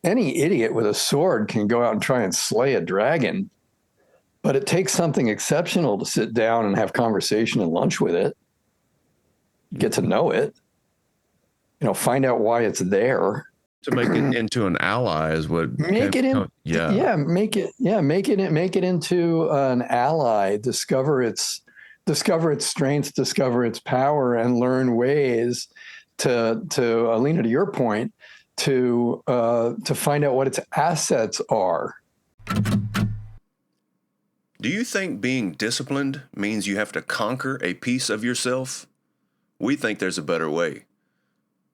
any idiot with a sword can go out and try and slay a dragon, but it takes something exceptional to sit down and have conversation and lunch with it, get to know it, find out why it's there. To make it into an ally is what make it into an ally, discover its strengths, discover its power, and learn ways to Alina, to your point, to find out what its assets are. Do you think being disciplined means you have to conquer a piece of yourself? We think there's a better way.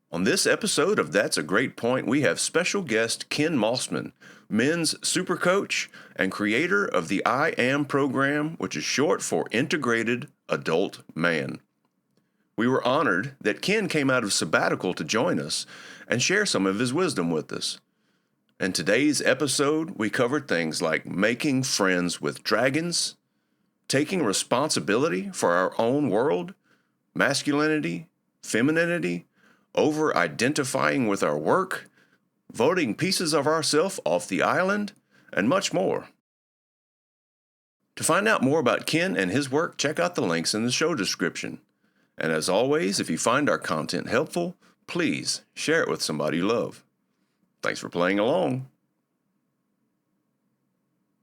On this episode of That's a Great Point, we have special guest Ken Mossman, men's super coach and creator of the I Am program, which is short for Integrated Adult Man. We were honored that Ken came out of sabbatical to join us and share some of his wisdom with us. In today's episode, we covered things like making friends with dragons, taking responsibility for our own world, masculinity, femininity, over-identifying with our work, voting pieces of ourself off the island, and much more. To find out more about Ken and his work, check out the links in the show description. And as always, if you find our content helpful, please share it with somebody you love. Thanks for playing along.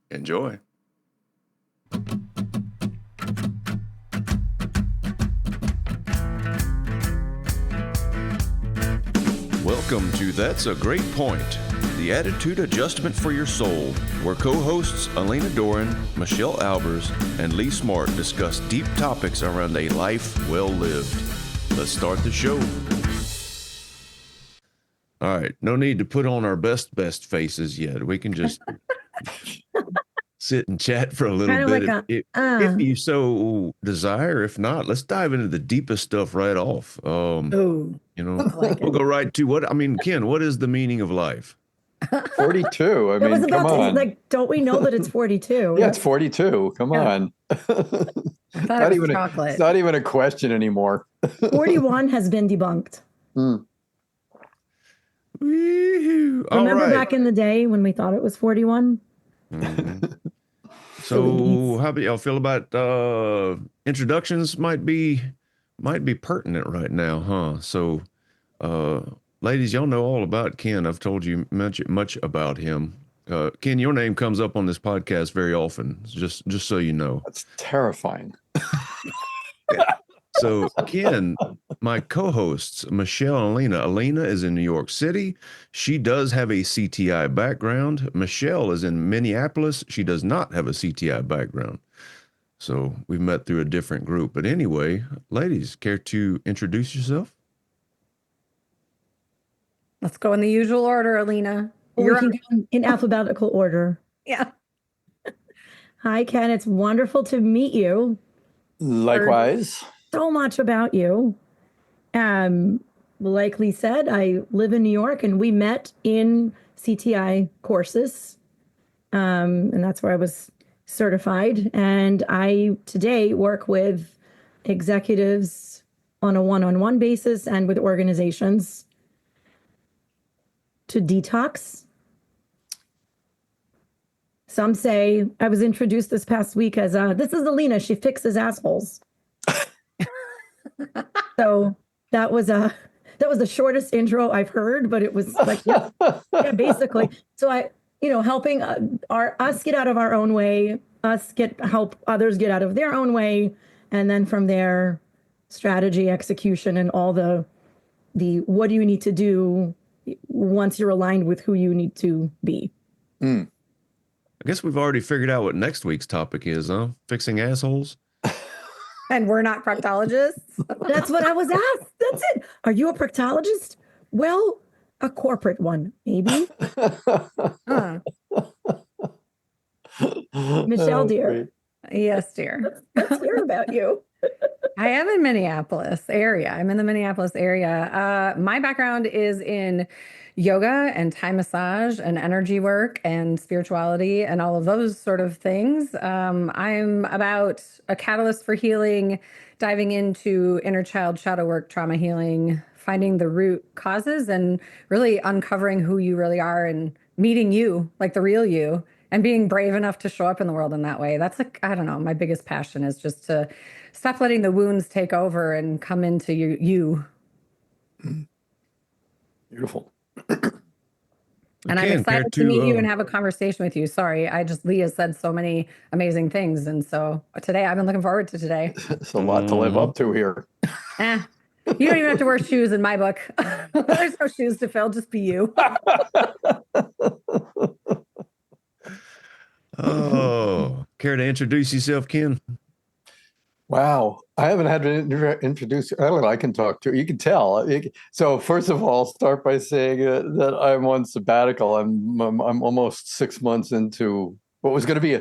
Enjoy. Welcome to That's a Great Point, the attitude adjustment for your soul, where co-hosts Alina Doran, Michelle Albers, and Lee Smart discuss deep topics around a life well lived. Let's start the show. All right, no need to put on our best faces yet. We can just sit and chat for a little bit. Like if you so desire. If not, let's dive into the deepest stuff right off. We'll go right to Ken, what is the meaning of life? 42. I mean, come on. Don't we know that it's 42? Yeah, it's 42. Come on. Chocolate. It's not even a question anymore. 41 has been debunked. Remember back in the day when we thought it was 41? Mm-hmm. So how do y'all feel about introductions? Might be pertinent right now, huh? So ladies, y'all know all about Ken. I've told you much about him. Ken, your name comes up on this podcast very often, just so you know. That's terrifying. So Ken, my co-hosts, Michelle and Alina. Alina is in New York City. She does have a CTI background. Michelle is in Minneapolis. She does not have a CTI background. So we've met through a different group. But anyway, ladies, care to introduce yourself? Let's go in the usual order, Alina. We can go in alphabetical order. Yeah. Hi, Ken. It's wonderful to meet you. Likewise. So much about you. Like Lee said, I live in New York and we met in CTI courses. And that's where I was certified. And I today work with executives on a one-on-one basis and with organizations to detox. Some say, I was introduced this past week as this is Alina, she fixes assholes. So that was the shortest intro I've heard, but it was like, yeah, basically. So helping us get out of our own way, help others get out of their own way. And then from there, strategy, execution, and all the what do you need to do once you're aligned with who you need to be. I guess we've already figured out what next week's topic is, huh? Fixing assholes. And we're not proctologists. That's what I was asked. That's it. Are you a proctologist? Well, a corporate one, maybe. Michelle, dear. Yes, dear. Let's hear about you. I am in Minneapolis area. I'm in the Minneapolis area. My background is in yoga and Thai massage and energy work and spirituality and all of those sort of things. I'm about a catalyst for healing, diving into inner child shadow work, trauma healing finding the root causes and really uncovering who you really are and meeting you, like the real you, and being brave enough to show up in the world in that way. That's like, I don't know, my biggest passion is just to stop letting the wounds take over and come into you. Beautiful. And I'm Ken, care excited to meet you and to have a conversation with you. Sorry, Leah said so many amazing things. And so today, I've been looking forward to today. It's a lot to live up to here. You don't even have to wear shoes in my book. There's no shoes to fill, just be you. oh, care to introduce yourself, Ken? Wow, I haven't had to introduce. I can talk to you. You can tell. So first of all, start by saying that I'm on sabbatical. I'm almost 6 months into what was going to be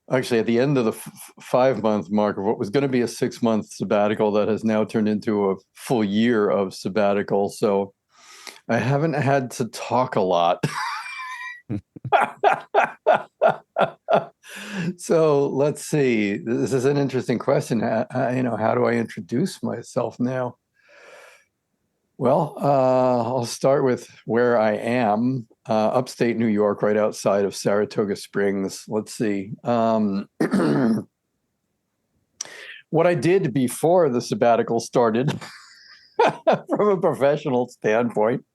actually at the end of the 5-month mark of what was going to be a 6-month sabbatical that has now turned into a full year of sabbatical. So I haven't had to talk a lot. So let's see. This is an interesting question. How do I introduce myself now? Well, I'll start with where I am, upstate New York, right outside of Saratoga Springs. Let's see. What I did before the sabbatical started, from a professional standpoint,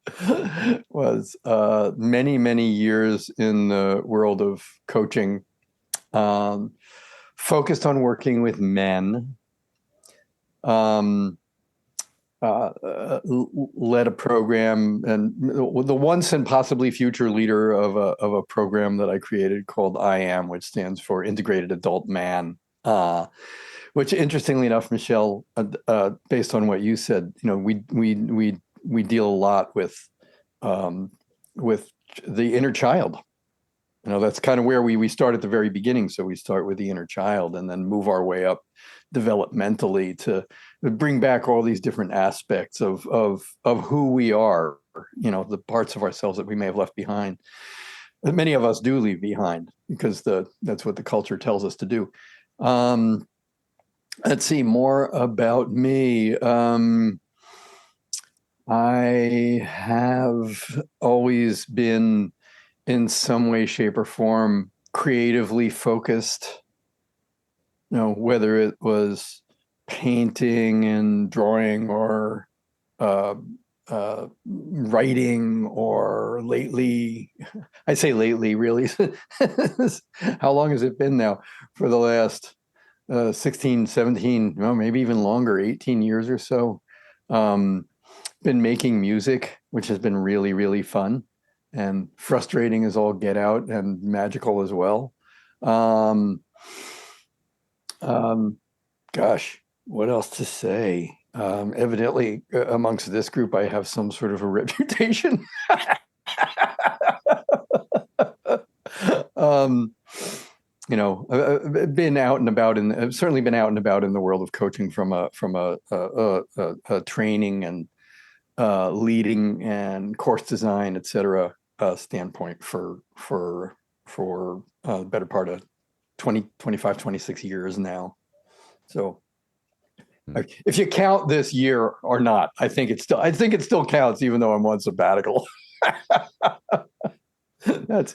was many, many years in the world of coaching. Focused on working with men, led a program, and the once and possibly future leader of a program that I created called IAM, which stands for Integrated Adult Man. Which, interestingly enough, Michelle, based on what you said, we deal a lot with the inner child. That's kind of where we start at the very beginning. So we start with the inner child and then move our way up developmentally to bring back all these different aspects of who we are, the parts of ourselves that we may have left behind. That many of us do leave behind because that's what the culture tells us to do. Let's see, more about me. I have always been, in some way, shape, or form, creatively focused. Whether it was painting and drawing or writing, or lately, I say lately, really, how long has it been now? For the last 16, 17, maybe even longer, 18 years or so. Been making music, which has been really, really fun and frustrating as all get out and magical as well. Gosh, what else to say? Evidently, amongst this group, I have some sort of a reputation. I've been out and about, and I've certainly been out and about in the world of coaching from a training and leading and course design, et cetera, standpoint for the better part of 20, 25, 26 years now. So if you count this year or not, I think it still counts, even though I'm on sabbatical. That's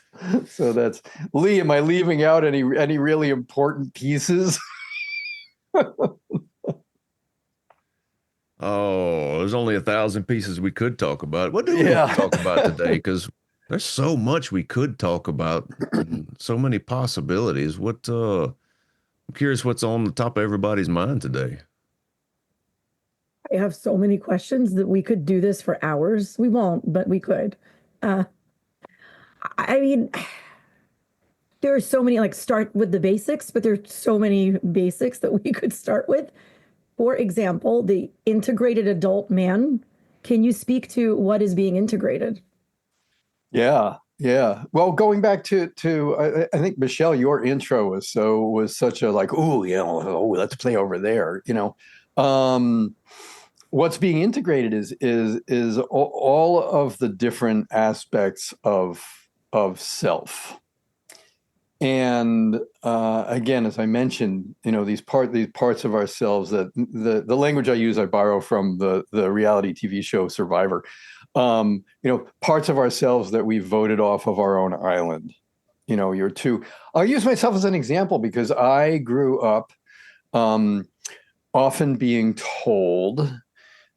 Lee. Am I leaving out any really important pieces? Oh, there's only 1,000 pieces we could talk about. What do we want to talk about today? Because there's so much we could talk about, so many possibilities. I'm curious what's on the top of everybody's mind today. I have so many questions that we could do this for hours. We won't, but we could. I mean, there are so many, start with the basics, but there's so many basics that we could start with. For example, the integrated adult man. Can you speak to what is being integrated? Yeah. Well, going back to I think, Michelle, your intro was such a let's play over there. What's being integrated is all of the different aspects of self. And again, as I mentioned, these parts of ourselves that the language I use, I borrow from the reality TV show Survivor. Parts of ourselves that we voted off of our own island. You're too. I'll use myself as an example because I grew up often being told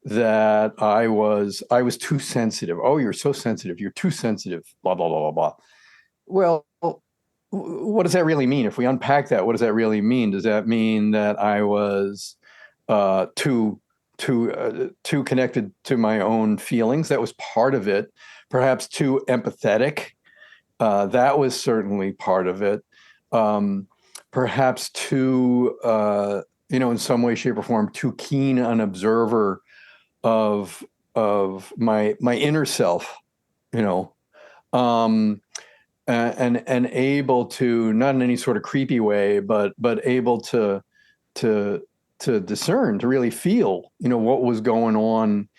that I was too sensitive. Oh, you're so sensitive. You're too sensitive. Blah blah blah blah blah. Well, what does that really mean? If we unpack that, what does that really mean? Does that mean that I was too connected to my own feelings? That was part of it. Perhaps too empathetic. That was certainly part of it. Perhaps too, in some way, shape, or form, too keen an observer of my inner self. And able to, not in any sort of creepy way, but able to discern, to really feel, what was going on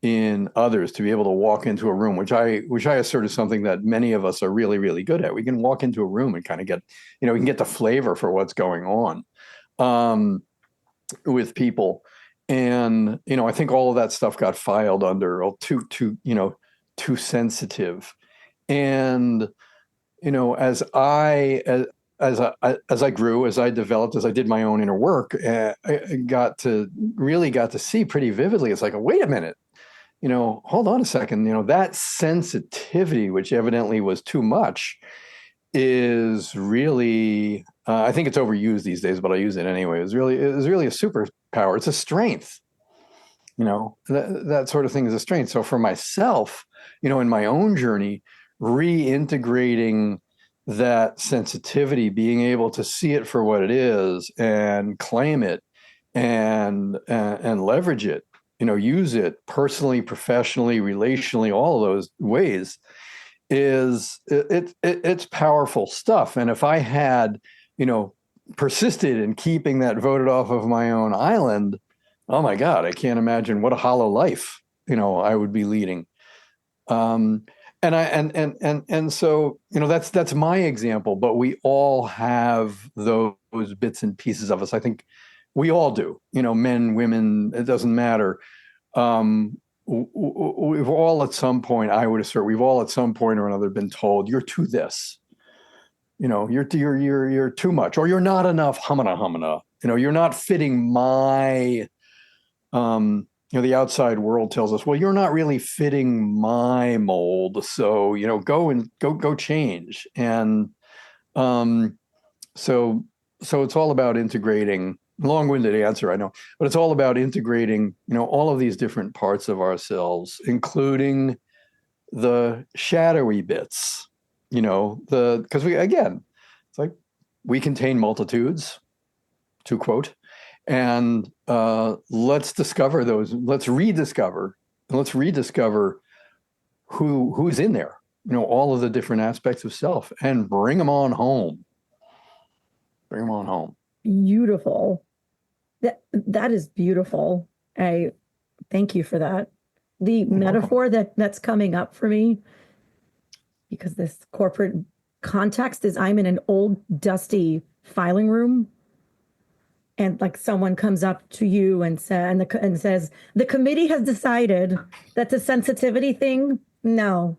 in others, to be able to walk into a room, which I assert is something that many of us are really, really good at. We can walk into a room and kind of get, we can get the flavor for what's going on with people. And, I think all of that stuff got filed under too sensitive. And, as I grew, as I developed, as I did my own inner work, I got to see pretty vividly. It's like, wait a minute, hold on a second. That sensitivity, which evidently was too much, is really, I think it's overused these days, but I use it anyway. It's really a superpower. It's a strength. That sort of thing is a strength. So for myself, in my own journey, reintegrating that sensitivity, being able to see it for what it is and claim it and leverage it, use it personally, professionally, relationally, all of those ways, it's powerful stuff. And if I had, persisted in keeping that voted off of my own island, oh my God, I can't imagine what a hollow life, I would be leading. And so, that's my example, but we all have those bits and pieces of us. I think we all do, men, women, it doesn't matter. We've all at some point, I would assert, we've all at some point or another been told, you're too this, you're too much, or you're not enough, humana. You're not fitting my, the outside world tells us, well, you're not really fitting my mold. So, go change. And so it's all about integrating, long-winded answer, I know, but it's all about integrating, all of these different parts of ourselves, including the shadowy bits, because it's like we contain multitudes, to quote. And let's discover those. Let's rediscover who's in there. All of the different aspects of self, and bring them on home. Bring them on home. Beautiful. That is beautiful. I thank you for that. The metaphor that's coming up for me, because this corporate context is, I'm in an old dusty filing room. And like someone comes up to you and says, the committee has decided that the sensitivity thing, no,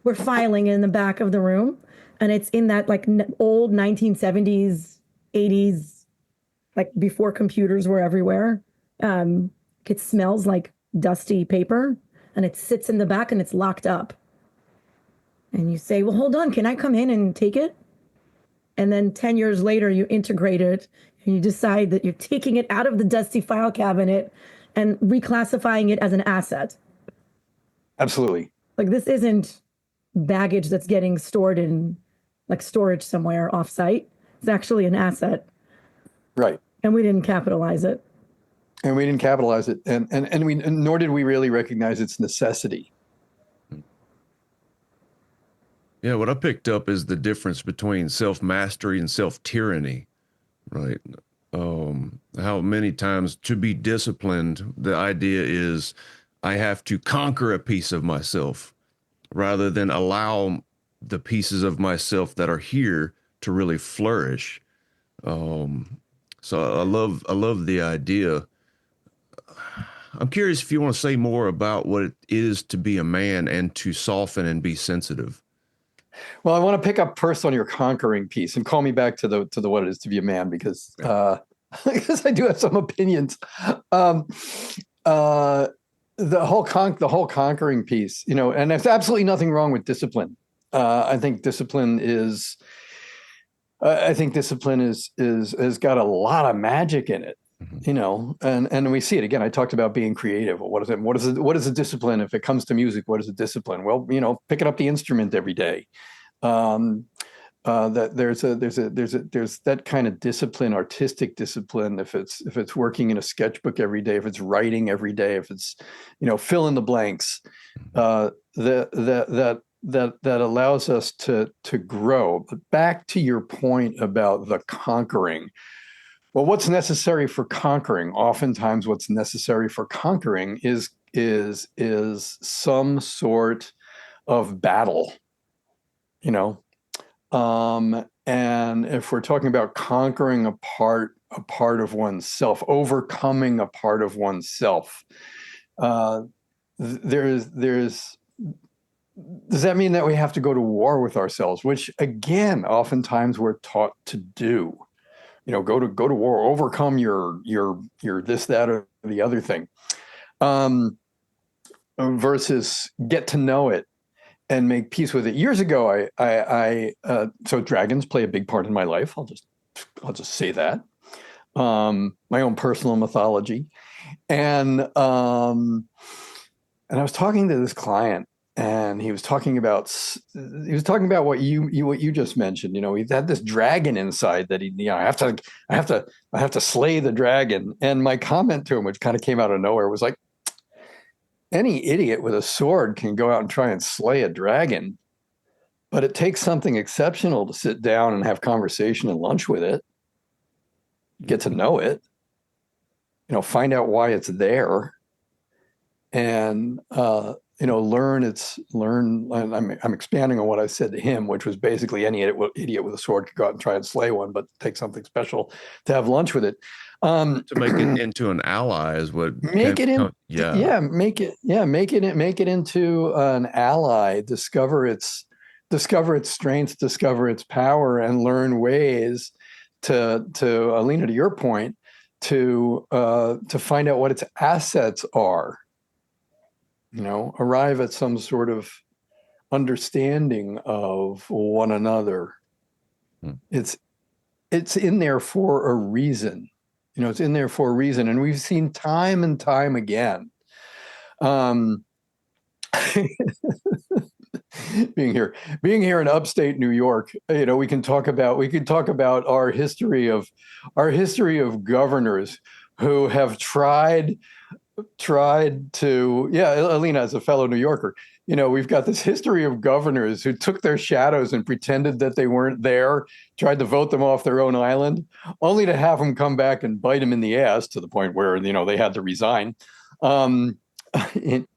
we're filing in the back of the room. And it's in that like old 1970s, 80s, like before computers were everywhere. It smells like dusty paper, and it sits in the back and it's locked up. And you say, well, hold on, can I come in and take it? And then 10 years later, you integrate it and you decide that you're taking it out of the dusty file cabinet and reclassifying it as an asset. Absolutely. Like, this isn't baggage that's getting stored in like storage somewhere offsite. It's actually an asset. Right. And we didn't capitalize it. And nor did we really recognize its necessity. Yeah, what I picked up is the difference between self-mastery and self-tyranny, right? How many times to be disciplined, the idea is I have to conquer a piece of myself rather than allow the pieces of myself that are here to to really flourish. So I love the idea. I'm curious if you want to say more about what it is to be a man and to soften and be sensitive. Well, I want to pick up first on your conquering piece and call me back to the what it is to be a man, because because I do have some opinions. The whole conquering piece, and there's absolutely nothing wrong with discipline. I think discipline is has got a lot of magic in it. And we see it again. I talked about being creative. What is it? What is a discipline? If it comes to music, what is a discipline? Well, picking up the instrument every day. That there's that kind of discipline, artistic discipline. If it's working in a sketchbook every day, if it's writing every day, if it's fill in the blanks, that allows us to grow. But back to your point about the conquering. Well, what's necessary for conquering? Oftentimes, what's necessary for conquering is some sort of battle. And if we're talking about conquering a part of oneself, overcoming a part of oneself, does that mean that we have to go to war with ourselves? Which again, oftentimes we're taught to do. Go to war, overcome your this, that, or the other thing, versus get to know it and make peace with it. Years ago, so dragons play a big part in my life. I'll just say that. My own personal mythology, and I was talking to this client, and he was talking about what you just mentioned. He had this dragon inside that I have to slay the dragon. And my comment to him, which kind of came out of nowhere, was like, any idiot with a sword can go out and try and slay a dragon, but it takes something exceptional to sit down and have conversation and lunch with it, get to know it, find out why it's there, and learn. I'm expanding on what I said to him, which was basically any idiot with a sword could go out and try and slay one, but take something special to have lunch with it. To make it into an ally is what make it into an ally. Discover its strengths, discover its power, and learn ways to Alina, to your point, to find out what its assets are. Arrive at some sort of understanding of one another. It's in there for a reason. It's in there for a reason. And we've seen time and time again. Being here in upstate New York, we can talk about our history of governors who have tried to, Alina, as a fellow New Yorker, we've got this history of governors who took their shadows and pretended that they weren't there, tried to vote them off their own island, only to have them come back and bite them in the ass to the point where, they had to resign in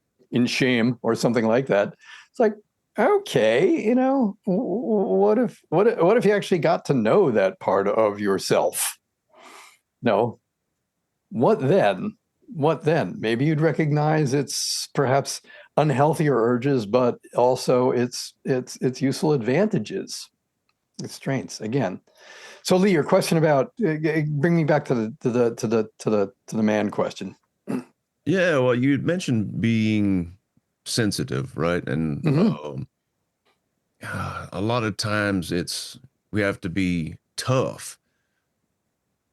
shame or something like that. It's like, okay, what if you actually got to know that part of yourself? No. What then? Maybe you'd recognize its perhaps unhealthier urges, but also its useful advantages, its strengths. Again, so Lee, your question about bring me back to the man question. Yeah, well, you mentioned being sensitive, right? And a lot of times we have to be tough.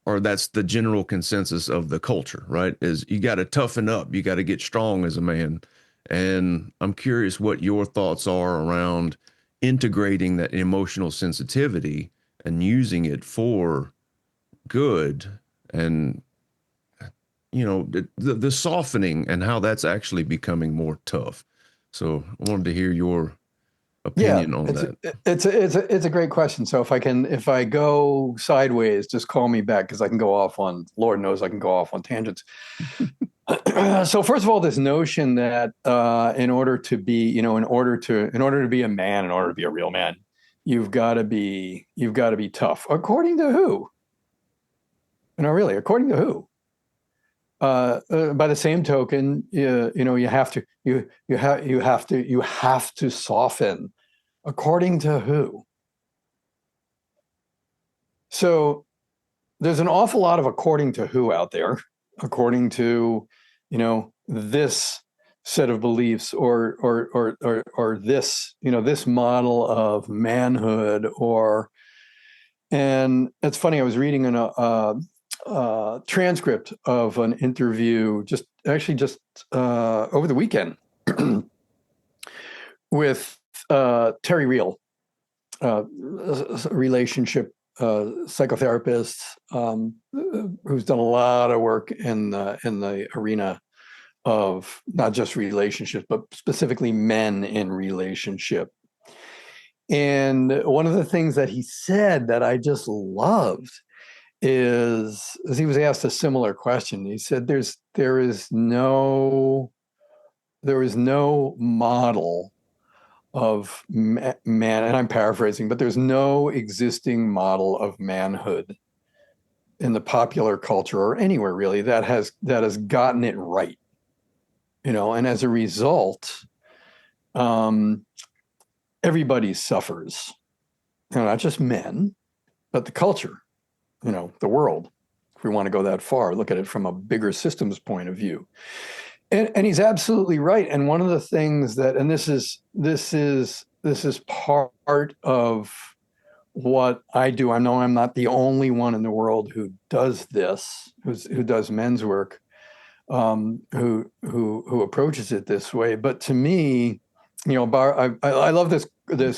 Or that's the general consensus of the culture, right? Is you got to toughen up. You got to get strong as a man. And I'm curious what your thoughts are around integrating that emotional sensitivity and using it for good, and, the softening and how that's actually becoming more tough. So I wanted to hear your opinion on that. It's a great question. So if I go sideways, just call me back, because I can go off on, Lord knows I can go off on tangents. So first of all, this notion that in order to be a man, in order to be a real man, you've got to be tough. According to who? Really, according to who? By the same token, you have to soften. According to who? So there's an awful lot of according to who out there, according to, this set of beliefs or this, this model of manhood and it's funny, I was reading a transcript of an interview just over the weekend with Terry Real, relationship psychotherapist who's done a lot of work in the arena of not just relationships, but specifically men in relationship. And one of the things that he said that I just loved is he was asked a similar question. He said, there is no model of man, and I'm paraphrasing, but there's no existing model of manhood in the popular culture or anywhere really that has gotten it right, and as a result, everybody suffers, not just men, but the culture, the world, if we want to go that far, look at it from a bigger systems point of view. And he's absolutely right. And one of the things that, and this is part of what I do. I know I'm not the only one in the world who does this, who does men's work, who approaches it this way. But to me, I love this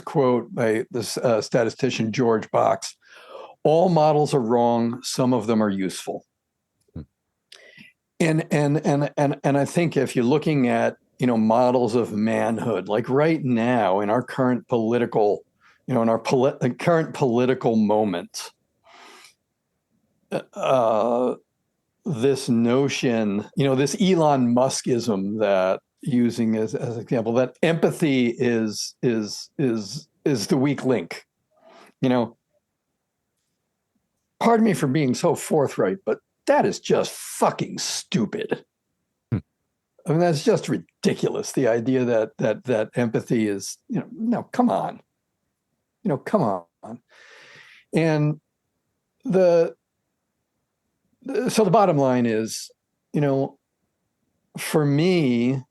quote by this statistician George Box: "All models are wrong. Some of them are useful." And I think if you're looking at models of manhood, like right now in our current political, current political moment, this notion, this Elon Muskism that using as an example, that empathy is the weak link. Pardon me for being so forthright, but that is just fucking stupid. I mean, that's just ridiculous. The idea that empathy is, no, come on. Come on. And so the bottom line is, for me,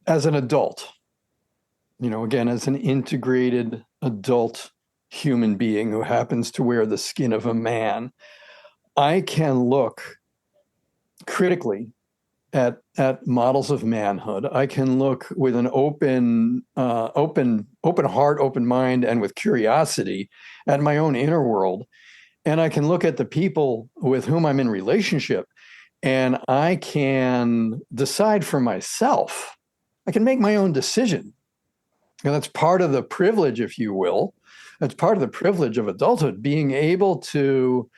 as an adult, again, as an integrated adult human being who happens to wear the skin of a man, I can look critically at models of manhood. I can look with an open heart, open mind, and with curiosity at my own inner world. And I can look at the people with whom I'm in relationship, and I can decide for myself. I can make my own decision. And that's part of the privilege, if you will. That's part of the privilege of adulthood, being able to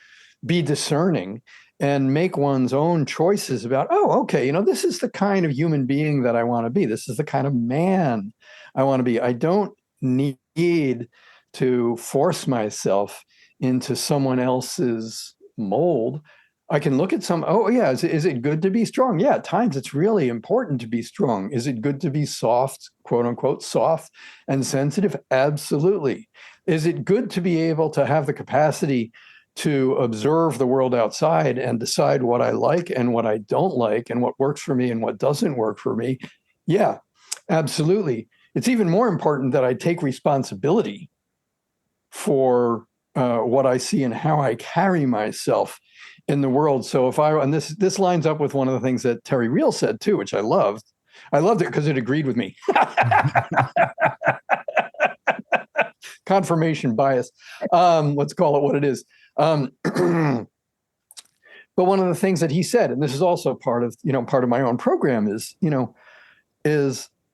be discerning and make one's own choices about, this is the kind of human being that I want to be. This is the kind of man I want to be. I don't need to force myself into someone else's mold. I can look at is it good to be strong? Yeah, at times it's really important to be strong. Is it good to be soft, quote unquote, soft and sensitive? Absolutely. Is it good to be able to have the capacity to observe the world outside and decide what I like and what I don't like and what works for me and what doesn't work for me? Yeah, absolutely. It's even more important that I take responsibility for what I see and how I carry myself in the world. So and this lines up with one of the things that Terry Real said too, which I loved. I loved it because it agreed with me. Confirmation bias. Let's call it what it is. But one of the things that he said, and this is also part of my own program, is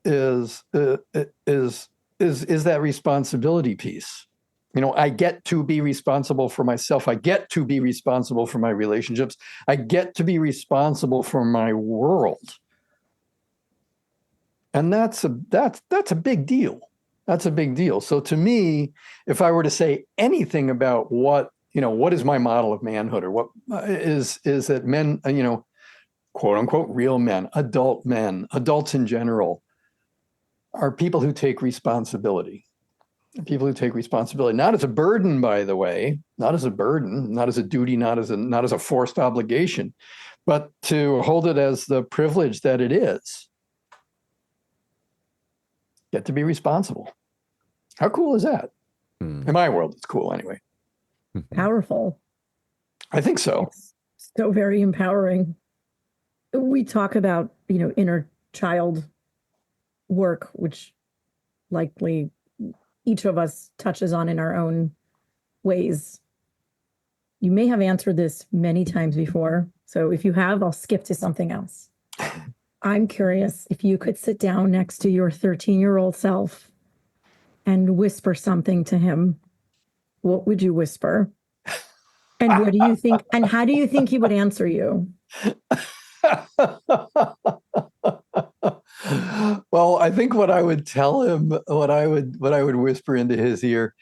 that responsibility piece. I get to be responsible for myself. I get to be responsible for my relationships. I get to be responsible for my world. And that's a big deal. That's a big deal. So to me, if I were to say anything about what is my model of manhood, or what is that men, quote unquote, real men, adults in general, are people who take responsibility. People who take responsibility, not as a burden, by the way, not as a burden, not as a duty, not as a forced obligation, but to hold it as the privilege that it is. Get to be responsible. How cool is that? In my world, it's cool anyway. Powerful. I think so. It's so very empowering. We talk about, inner child work, which likely each of us touches on in our own ways. You may have answered this many times before. So if you have, I'll skip to something else. I'm curious if you could sit down next to your 13-year-old self and whisper something to him, what would you whisper? And what do you think? And how do you think he would answer you? Well, I think what I would tell him, what I would whisper into his ear,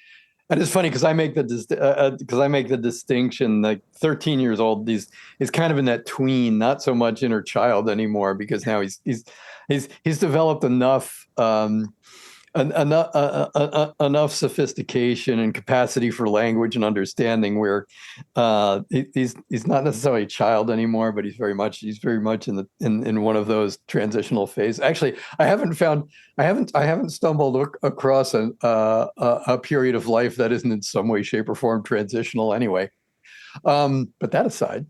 and it's funny because I make the distinction. Like 13 years old, he's kind of in that tween, not so much inner child anymore, because now he's developed enough enough sophistication and capacity for language and understanding where he's not necessarily a child anymore, but he's very much in one of those transitional phases. Actually, I haven't stumbled across a period of life that isn't in some way, shape, or form transitional anyway. But that aside,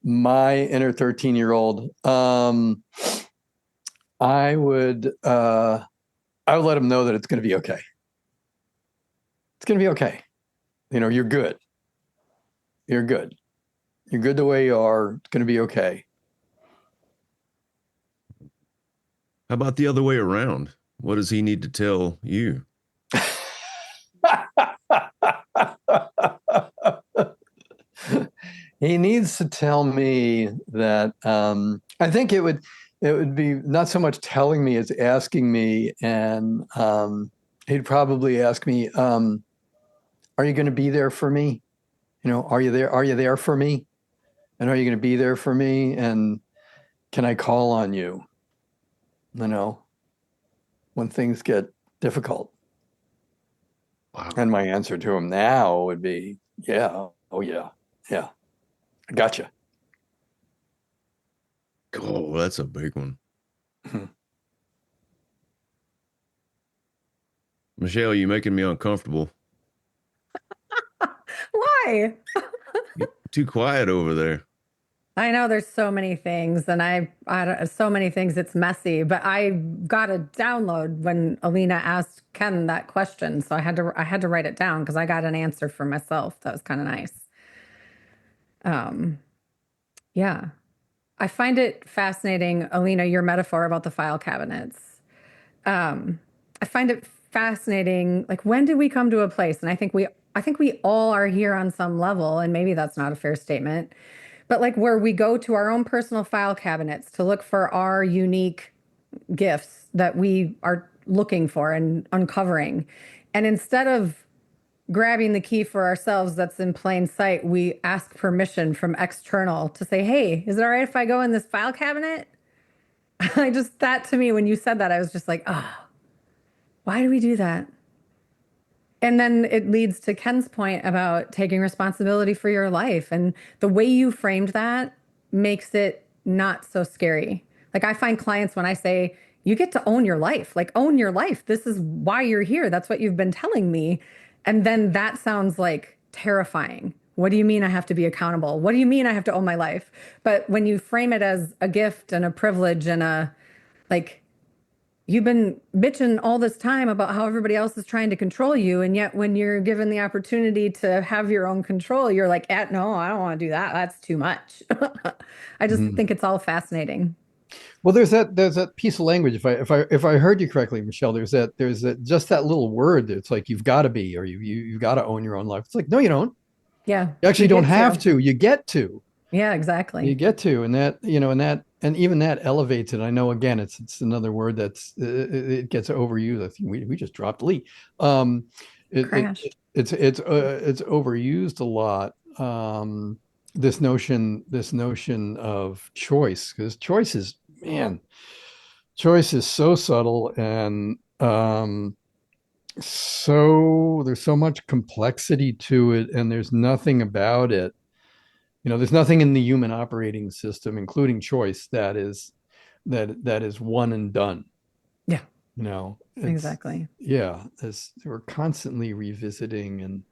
my inner 13-year-old, I would let him know that it's going to be okay. It's going to be okay. You're good. You're good. You're good the way you are. It's going to be okay. How about the other way around? What does he need to tell you? He needs to tell me that I think it would be not so much telling me as asking me, and he'd probably ask me, are you going to be there for me? Are you there for me? And are you going to be there for me? And can I call on you? When things get difficult. Wow. And my answer to him now would be, yeah, oh yeah, I gotcha. Oh, that's a big one. Michelle, you're making me uncomfortable. Why? You're too quiet over there. I know there's so many things, and I don't, so many things. It's messy, but I got a download when Alina asked Ken that question, so I had to write it down because I got an answer for myself. That was kind of nice. Yeah, I find it fascinating, Alina, your metaphor about the file cabinets. I find it fascinating. Like, when did we come to a place? And I think we all are here on some level, and maybe that's not a fair statement. But like where we go to our own personal file cabinets to look for our unique gifts that we are looking for and uncovering. And instead of grabbing the key for ourselves that's in plain sight, we ask permission from external to say, hey, is it all right if I go in this file cabinet? That to me, when you said that, I was just like, oh, why do we do that? And then it leads to Ken's point about taking responsibility for your life. And the way you framed that makes it not so scary. Like, I find clients when I say, you get to own your life, like, own your life. This is why you're here. That's what you've been telling me. And then that sounds like terrifying. What do you mean I have to be accountable? What do you mean I have to own my life? But when you frame it as a gift and a privilege and you've been bitching all this time about how everybody else is trying to control you. And yet when you're given the opportunity to have your own control, you're like, no, I don't want to do that. That's too much. I just think it's all fascinating. Well, there's that piece of language. If I heard you correctly, Michelle, there's just that little word. It's like, you've got to be, or you've got to own your own life. It's like, no, you don't. Yeah. You actually don't have to. You get to. Yeah, exactly. You get to, and that, and even that elevates it. I know, again, it's another word that's it gets overused. I think we just dropped Lee. Crash. It's overused a lot. This notion of choice, because choice is so subtle, and so there's so much complexity to it, and there's nothing about it. There's nothing in the human operating system, including choice, that is one and done. Yeah, It's exactly. yeah, we're constantly revisiting,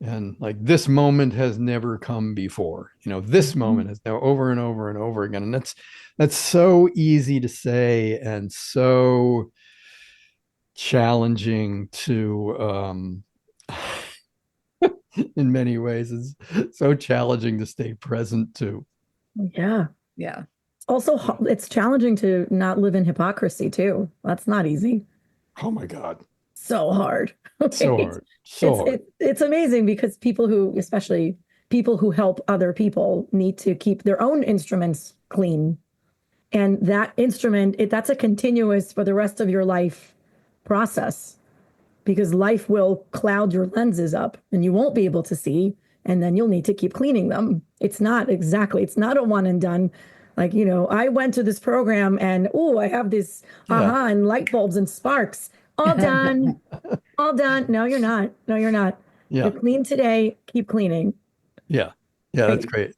and like, this moment has never come before. This moment has now, over and over and over again, and that's so easy to say, and so challenging to in many ways. It's so challenging to stay present to. Yeah. Yeah. Also, it's challenging to not live in hypocrisy too. That's not easy. Oh my God. So hard. So Right? hard. So hard. It's amazing because people who, especially people who help other people, need to keep their own instruments clean. And that instrument, that's a continuous for the rest of your life process, because life will cloud your lenses up and you won't be able to see. And then you'll need to keep cleaning them. It's not a one and done. Like, I went to this program and, oh, I have this Yeah. aha and light bulbs and sparks. All done. All done. No, you're not. No, you're not. Yeah. You're clean today. Keep cleaning. Yeah. Yeah. That's great.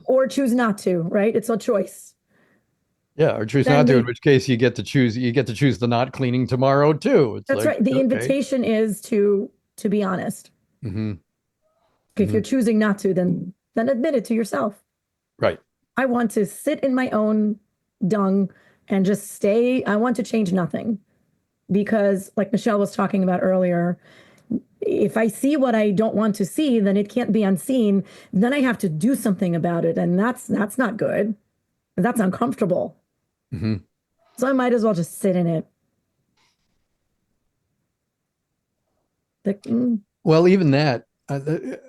Or choose not to, right? It's a choice. Yeah. Or choose Then not to, in the, which case you get to choose the not cleaning tomorrow too. It's that's like, right. The okay. invitation is to be honest. Mm-hmm. If you're choosing not to, then admit it to yourself. Right. I want to sit in my own dung and just stay. I want to change nothing, because, like Michelle was talking about earlier, if I see what I don't want to see, then it can't be unseen. Then I have to do something about it, and that's not good. That's uncomfortable. Mm-hmm. So I might as well just sit in it. Well, even that, the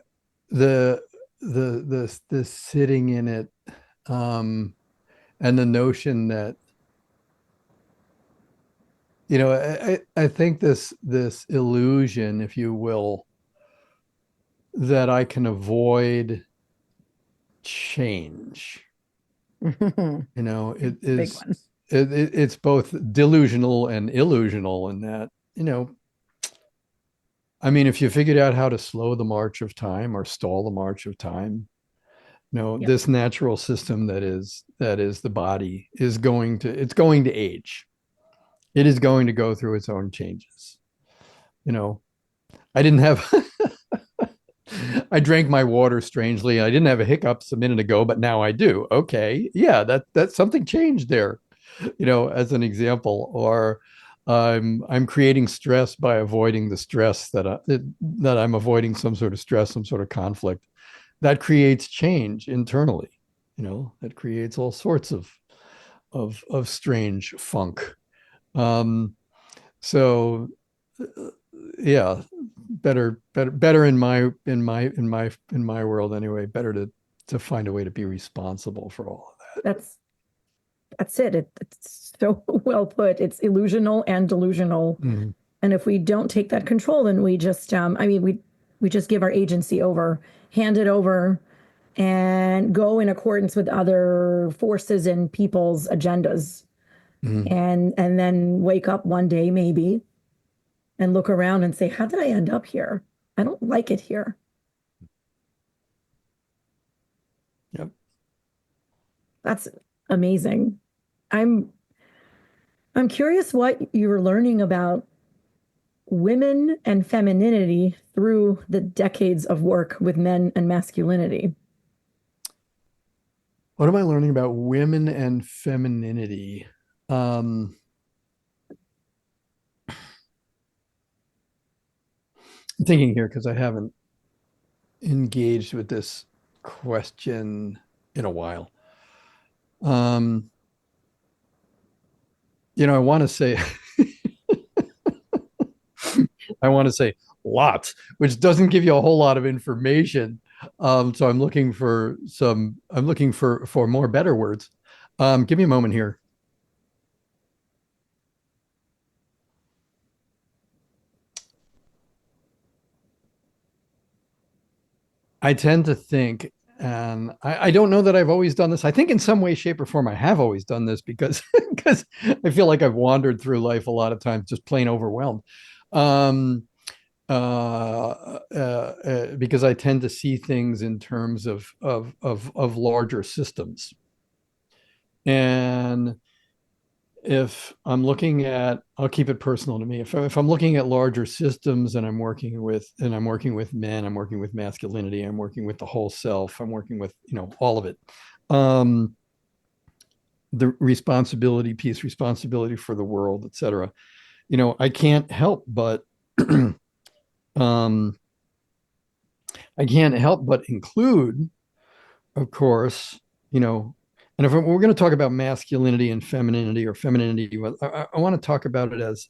sitting in it, and the notion that, I think this illusion, if you will, that I can avoid change. It Big is one. it's both delusional and illusional, in that, I mean, if you figured out how to slow the march of time or stall the march of time, this natural system that is the body it's going to age. It is going to go through its own changes. I didn't have I drank my water strangely. I didn't have a hiccups a minute ago, but now I do. Okay. Yeah, that's something changed there, as an example. Or I'm creating stress by avoiding the stress that I'm avoiding, some sort of stress, some sort of conflict. That creates change internally. That creates all sorts of strange funk. So yeah, better in my world anyway. Better to find a way to be responsible for all of that. That's it. It's so well put. It's illusional and delusional. Mhm. And if we don't take that control, then we just, we just give our agency over, hand it over, and go in accordance with other forces and people's agendas. Mhm. And then wake up one day, maybe, and look around and say, how did I end up here? I don't like it here. Yep. That's amazing. I'm curious what you were learning about women and femininity through the decades of work with men and masculinity. What am I learning about women and femininity? I'm thinking here because I haven't engaged with this question in a while. I want to say I want to say lots, which doesn't give you a whole lot of information. So I'm looking for more better words. Give me a moment here. I tend to think, and I don't know that I've always done this. I think in some way, shape, or form, I have always done this because because I feel like I've wandered through life a lot of times just plain overwhelmed. Um, because I tend to see things in terms of larger systems. And if I'm looking at, I'll keep it personal to me. If I'm looking at larger systems and I'm working with men, I'm working with masculinity, I'm working with the whole self, I'm working with, all of it. The responsibility piece, responsibility for the world, etc. I can't help but um, I can't help but include, of course, and if we're going to talk about masculinity and femininity, or femininity, I want to talk about it as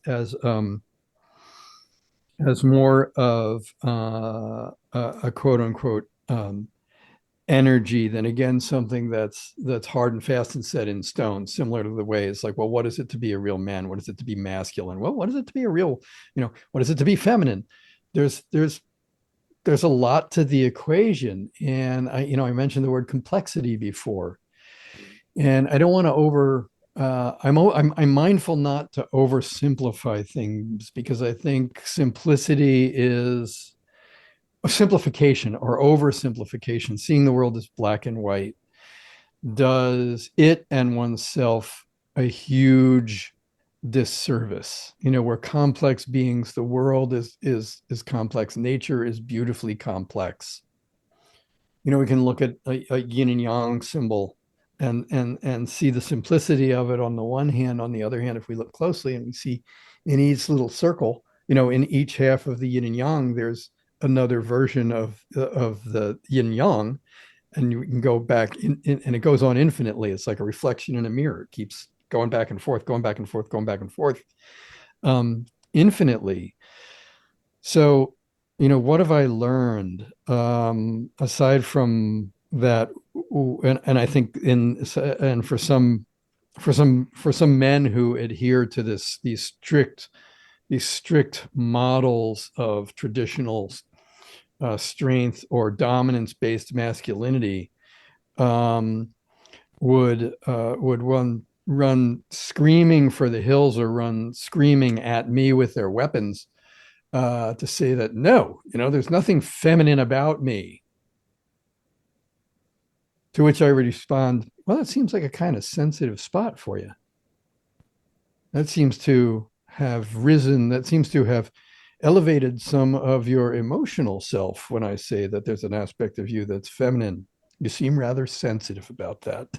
more of a quote unquote energy than, again, something that's hard and fast and set in stone. Similar to the way it's like, well, what is it to be a real man? What is it to be masculine? Well, what is it to be a real, what is it to be feminine? There's a lot to the equation, and I mentioned the word complexity before, and I don't want to I'm mindful not to oversimplify things, because I think simplicity is a simplification or oversimplification. Seeing the world as black and white does it and oneself a huge disservice. We're complex beings. The world is complex. Nature is beautifully complex. We can look at a yin and yang symbol and see the simplicity of it on the one hand. On the other hand, if we look closely and we see in each little circle, in each half of the yin and yang, there's another version of the yin yang, and you can go back and it goes on infinitely. It's like a reflection in a mirror. It keeps going back and forth, going back and forth, going back and forth, infinitely. So, what have I learned, aside from that? And I think for some men who adhere to these strict models of traditional strength or dominance based masculinity, would run screaming for the hills, or run screaming at me with their weapons, to say that, no, there's nothing feminine about me. To which I would respond, well, it seems like a kind of sensitive spot for you. That seems to have elevated some of your emotional self when I say that there's an aspect of you that's feminine. You seem rather sensitive about that.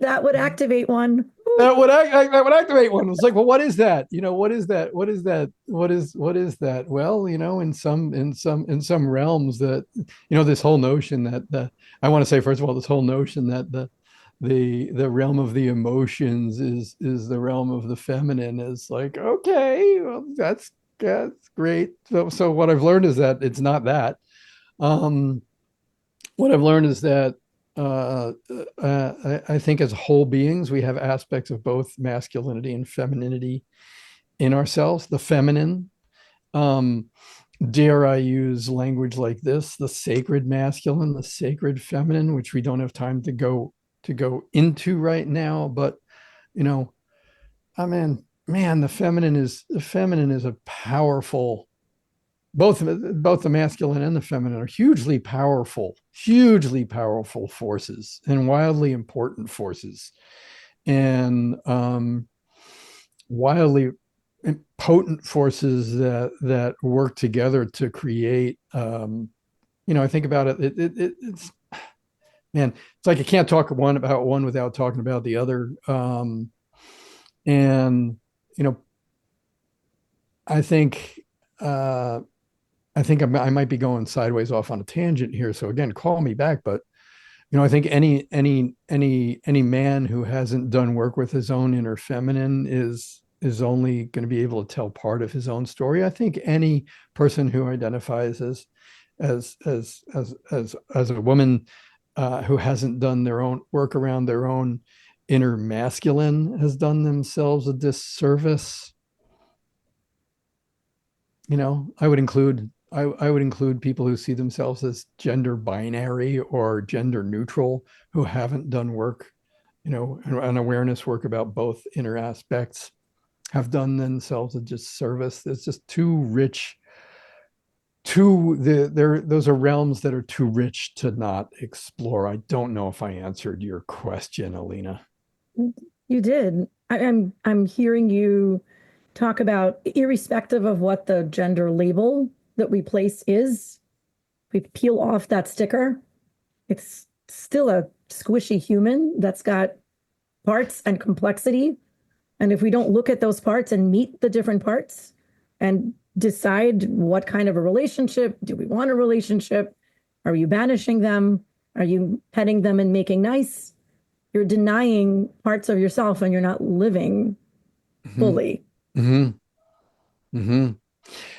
That would activate one. That would activate one. It's like, well, what is that? What is that? What is that? What is that? Well, in some realms, that, this whole notion that I want to say, first of all, this whole notion that the realm of the emotions is the realm of the feminine is like, okay, well, that's great. So what I've learned is that it's not that. What I've learned is that I think as whole beings, we have aspects of both masculinity and femininity in ourselves. The feminine, dare I use language like this, the sacred masculine, the sacred feminine, which we don't have time to go into right now. But I mean, man, the feminine is a powerful. Both the masculine and the feminine are hugely powerful forces, and wildly important forces, and wildly potent forces that work together to create. I think about it. It's, man, it's like you can't talk about one without talking about the other. And I think. I think I might be going sideways off on a tangent here. So again, call me back. But I think any man who hasn't done work with his own inner feminine is only going to be able to tell part of his own story. I think any person who identifies as a woman who hasn't done their own work around their own inner masculine has done themselves a disservice. You know, I would include people who see themselves as gender binary or gender neutral, who haven't done work, you know, an awareness work about both inner aspects, have done themselves a disservice. It's just too rich. Those are realms that are too rich to not explore. I don't know if I answered your question, Alina. You did. I'm hearing you talk about, irrespective of what the gender label that we place is, we peel off that sticker, it's still a squishy human that's got parts and complexity. And if we don't look at those parts and meet the different parts and decide what kind of a relationship, do we want a relationship? Are you banishing them? Are you petting them and making nice? You're denying parts of yourself and you're not living fully. Mm-hmm. Mm-hmm.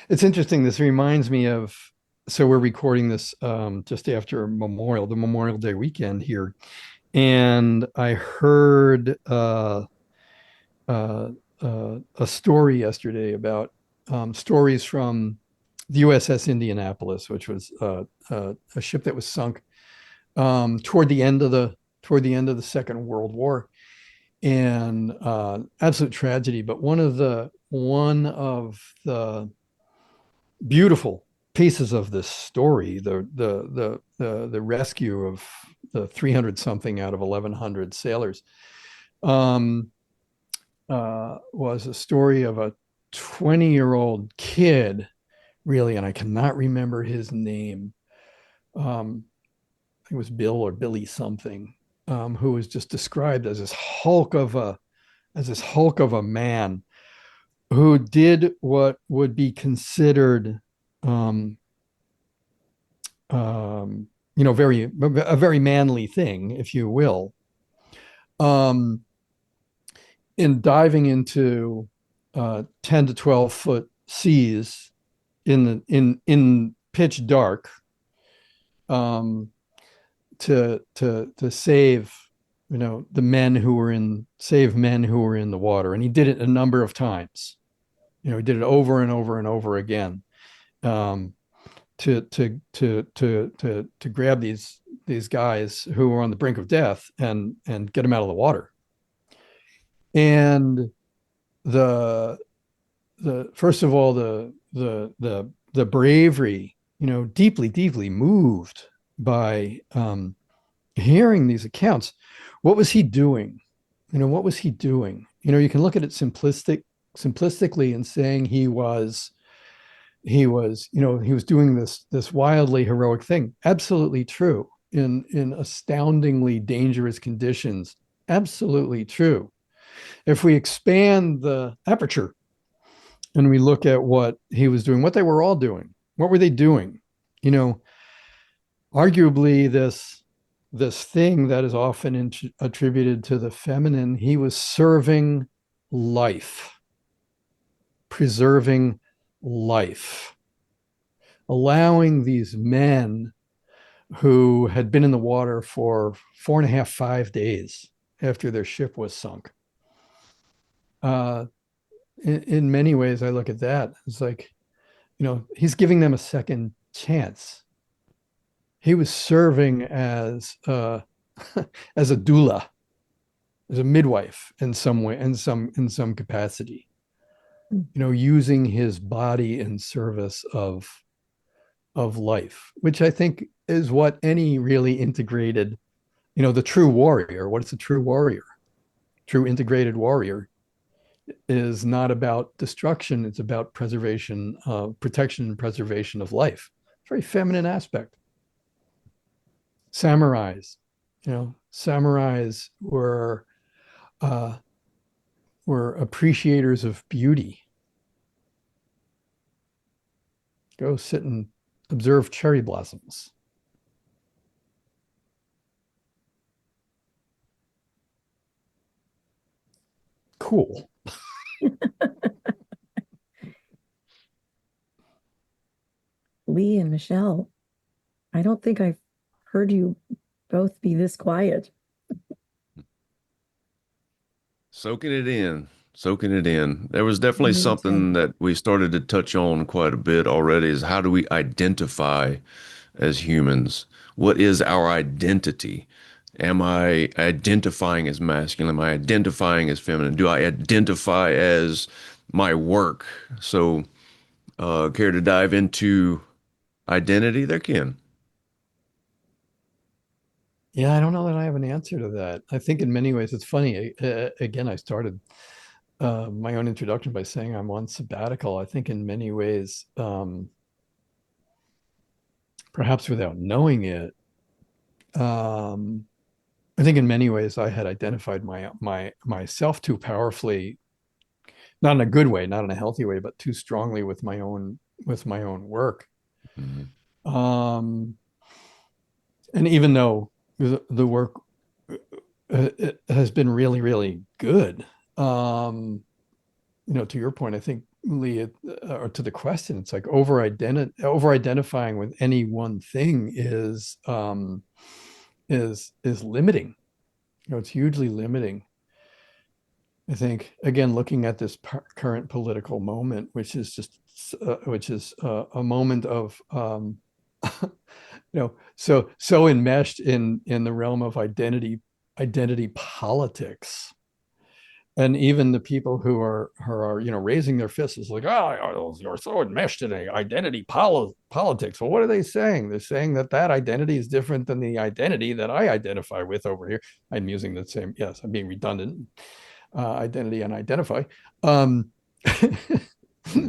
It's interesting. This reminds me of, so we're recording this just after the Memorial Day weekend here. And I heard a story yesterday about stories from the USS Indianapolis, which was a ship that was sunk toward the end of the Second World War, and absolute tragedy. But one of the beautiful pieces of this story, the rescue of the 300 something out of 1,100 sailors, was a story of a 20-year-old kid, really, and I cannot remember his name. I think it was Bill or Billy something, who was just described as this hulk of a man who did what would be considered a very manly thing, if you will, in diving into 10 to 12 foot seas in pitch dark, to save the men who were in the water. And he did it a number of times. He did it over and over and over again, to grab these guys who were on the brink of death and get them out of the water. And the first of all, the bravery, deeply moved by hearing these accounts. What was he doing? What was he doing? You can look at it simplistically and saying he was doing this wildly heroic thing. Absolutely true. In astoundingly dangerous conditions. Absolutely true. If we expand the aperture and we look at what he was doing, what they were all doing, what were they doing? Arguably this thing that is often attributed to the feminine, he was serving life, preserving life, allowing these men who had been in the water for 4.5, 5 days after their ship was sunk. In many ways, I look at that. It's like, he's giving them a second chance. He was serving as as a doula, as a midwife in some way, in some capacity. Using his body in service of life, which I think is what any really integrated, the true warrior. What is a true warrior? True integrated warrior is not about destruction. It's about preservation, protection and preservation of life. Very feminine aspect. Samurais, samurais were appreciators of beauty. Go sit and observe cherry blossoms. Cool. Lee and Michelle, I don't think I've heard you both be this quiet. Soaking it in, soaking it in. There was definitely Me something too. that we started to touch on quite a bit already is how do we identify as humans? What is our identity? Am I identifying as masculine? Am I identifying as feminine? Do I identify as my work? So, care to dive into identity there, Ken? Yeah, I don't know that I have an answer to that. I think in many ways it's funny. Again, I started my own introduction by saying I'm on sabbatical. I think in many ways, perhaps without knowing it, um, I think in many ways I had identified myself too powerfully, not in a good way, not in a healthy way, but too strongly with my own work. Mhm. Um, and even though the work it has been really, really good, to your point, I think Lee, or to the question, it's like over identifying with any one thing is limiting. It's hugely limiting. I think again, looking at this current political moment, which is a moment of so enmeshed in the realm of identity politics, and even the people who are raising their fists is like, oh, you're so enmeshed in a politics. Well, what are they saying? They're saying that identity is different than the identity that I identify with over here. I'm using the same, yes, I'm being redundant, identity and identify. um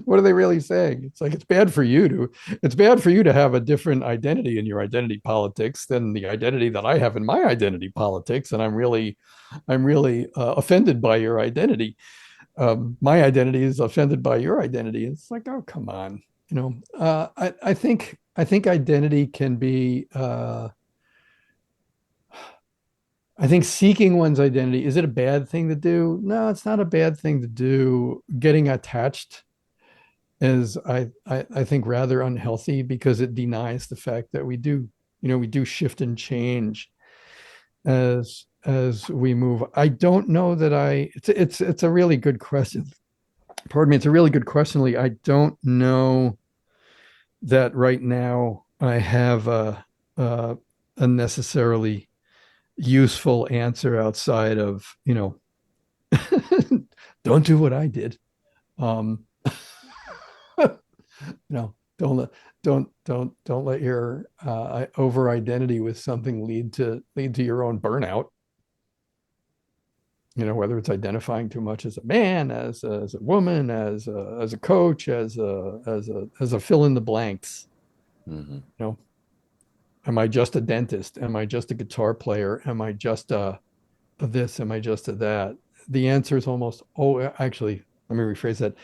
what are they really saying? It's like it's bad for you to have a different identity in your identity politics than the identity that I have in my identity politics, and I'm really offended by your identity. My identity is offended by your identity. It's like, oh, come on. I think identity can be. I think seeking one's identity, is it a bad thing to do? No, it's not a bad thing to do. Getting attached is, I think, rather unhealthy because it denies the fact that we do shift and change as we move. I don't know that it's a really good question. Pardon me, it's a really good question, Lee. I don't know that right now I have a necessarily useful answer outside of, don't do what I did. Um, don't let your over identity with something lead to your own burnout. Whether it's identifying too much as a man, as a woman, as a coach, as a fill in the blanks. Mhm. You know, am I just a dentist? Am I just a guitar player? Am I just a this? Am I just a that? The answer is almost, oh, actually, let me rephrase that.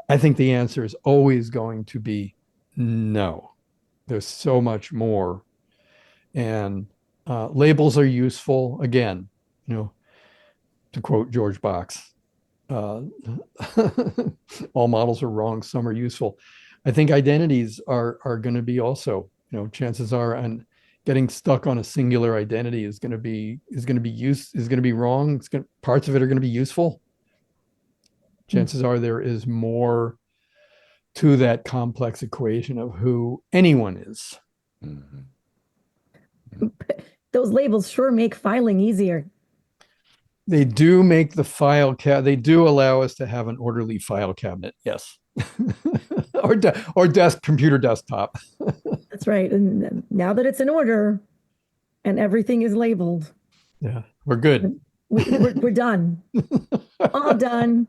I think the answer is always going to be no. There's so much more. And labels are useful. Again, you know, to quote George Box, uh, all models are wrong, some are useful. I think identities are going to be also, chances are, and getting stuck on a singular identity is going to be wrong. Parts of it are going to be useful. Chances are there is more to that complex equation of who anyone is. Mhm. Those labels sure make filing easier. They do make the they do allow us to have an orderly file cabinet. Yes. or computer desktop. That's right. And now that it's in order and everything is labeled, Yeah, we're good. we're done. All done.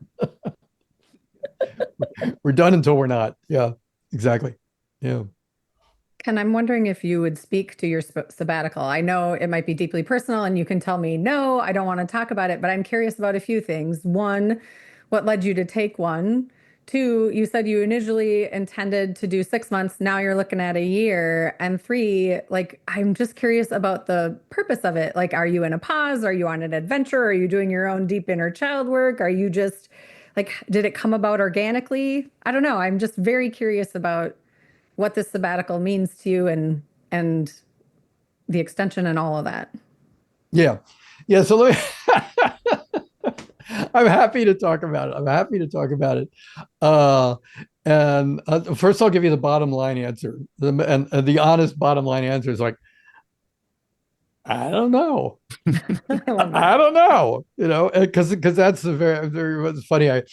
We're done until we're not. Yeah, exactly. Yeah. Ken, I'm wondering if you would speak to your sabbatical. I know it might be deeply personal and you can tell me, no, I don't want to talk about it, but I'm curious about a few things. One, what led you to take one? Two, you said you initially intended to do 6 months. Now you're looking at a year. And three, like, I'm just curious about the purpose of it. Like, are you in a pause? Are you on an adventure? Are you doing your own deep inner child work? Are you just like, did it come about organically? I don't know. I'm just very curious about what this sabbatical means to you and the extension and all of that. Yeah. Yeah. So let me, I'm happy to talk about it. I'm happy to talk about it. Uh, and first, I'll give you the bottom line answer. And the honest bottom line answer is like, I don't know. I love that. I don't know, because that's the very it's funny. I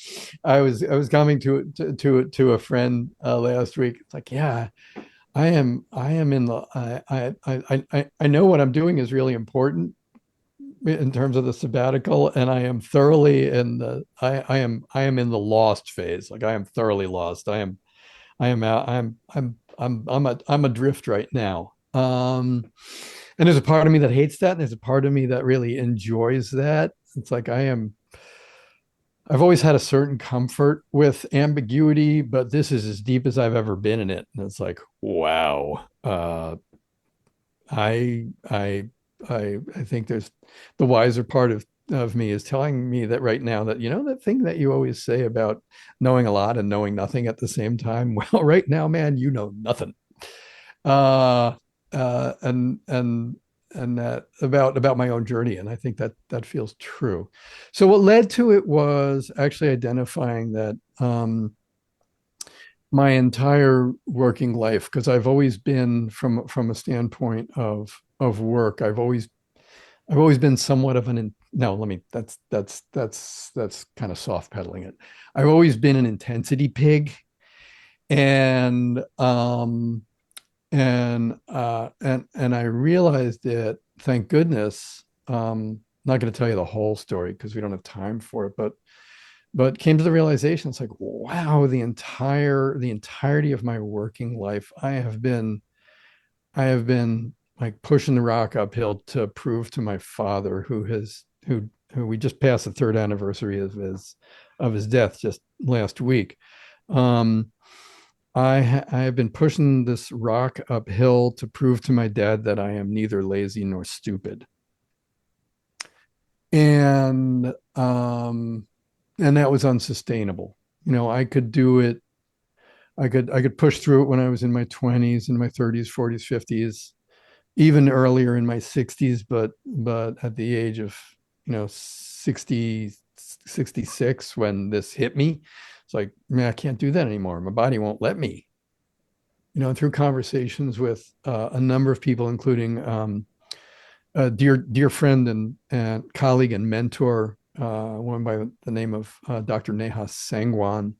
was coming to a friend last week. It's like, yeah, I am in the I know what I'm doing is really important in terms of the sabbatical, and I am thoroughly in the I am in the lost phase. Like I am thoroughly lost. I am out. I'm adrift right now. And there's a part of me that hates that, and there's a part of me that really enjoys that. It's like I've always had a certain comfort with ambiguity, but this is as deep as I've ever been in it. And it's like, wow. I I I think there's the wiser part of me is telling me that right now that that thing that you always say about knowing a lot and knowing nothing at the same time. Well, right now, man, you know nothing. Uh and that about my own journey, and I think that feels true. So what led to it was actually identifying that my entire working life, because I've always been from a standpoint of work, I've always been somewhat of an no, let me that's kind of soft pedaling it. I've always been an intensity pig, and and I realized it, thank goodness. Not going to tell you the whole story because we don't have time for it, but came to the realization, it's like, wow, the entirety of my working life, I have been like pushing the rock uphill to prove to my father, who we just passed the third anniversary of his death just last week. Um, I have been pushing this rock uphill to prove to my dad that I am neither lazy nor stupid. And that was unsustainable. I could do it. I could push through it when I was in my 20s, in my 30s, 40s, 50s, even earlier in my 60s, but at the age of 60, 66, when this hit me, it's like, man, I can't do that anymore. My body won't let me. Through conversations with a number of people, including a dear friend and colleague and mentor, one by the name of Dr. Neha Sangwan,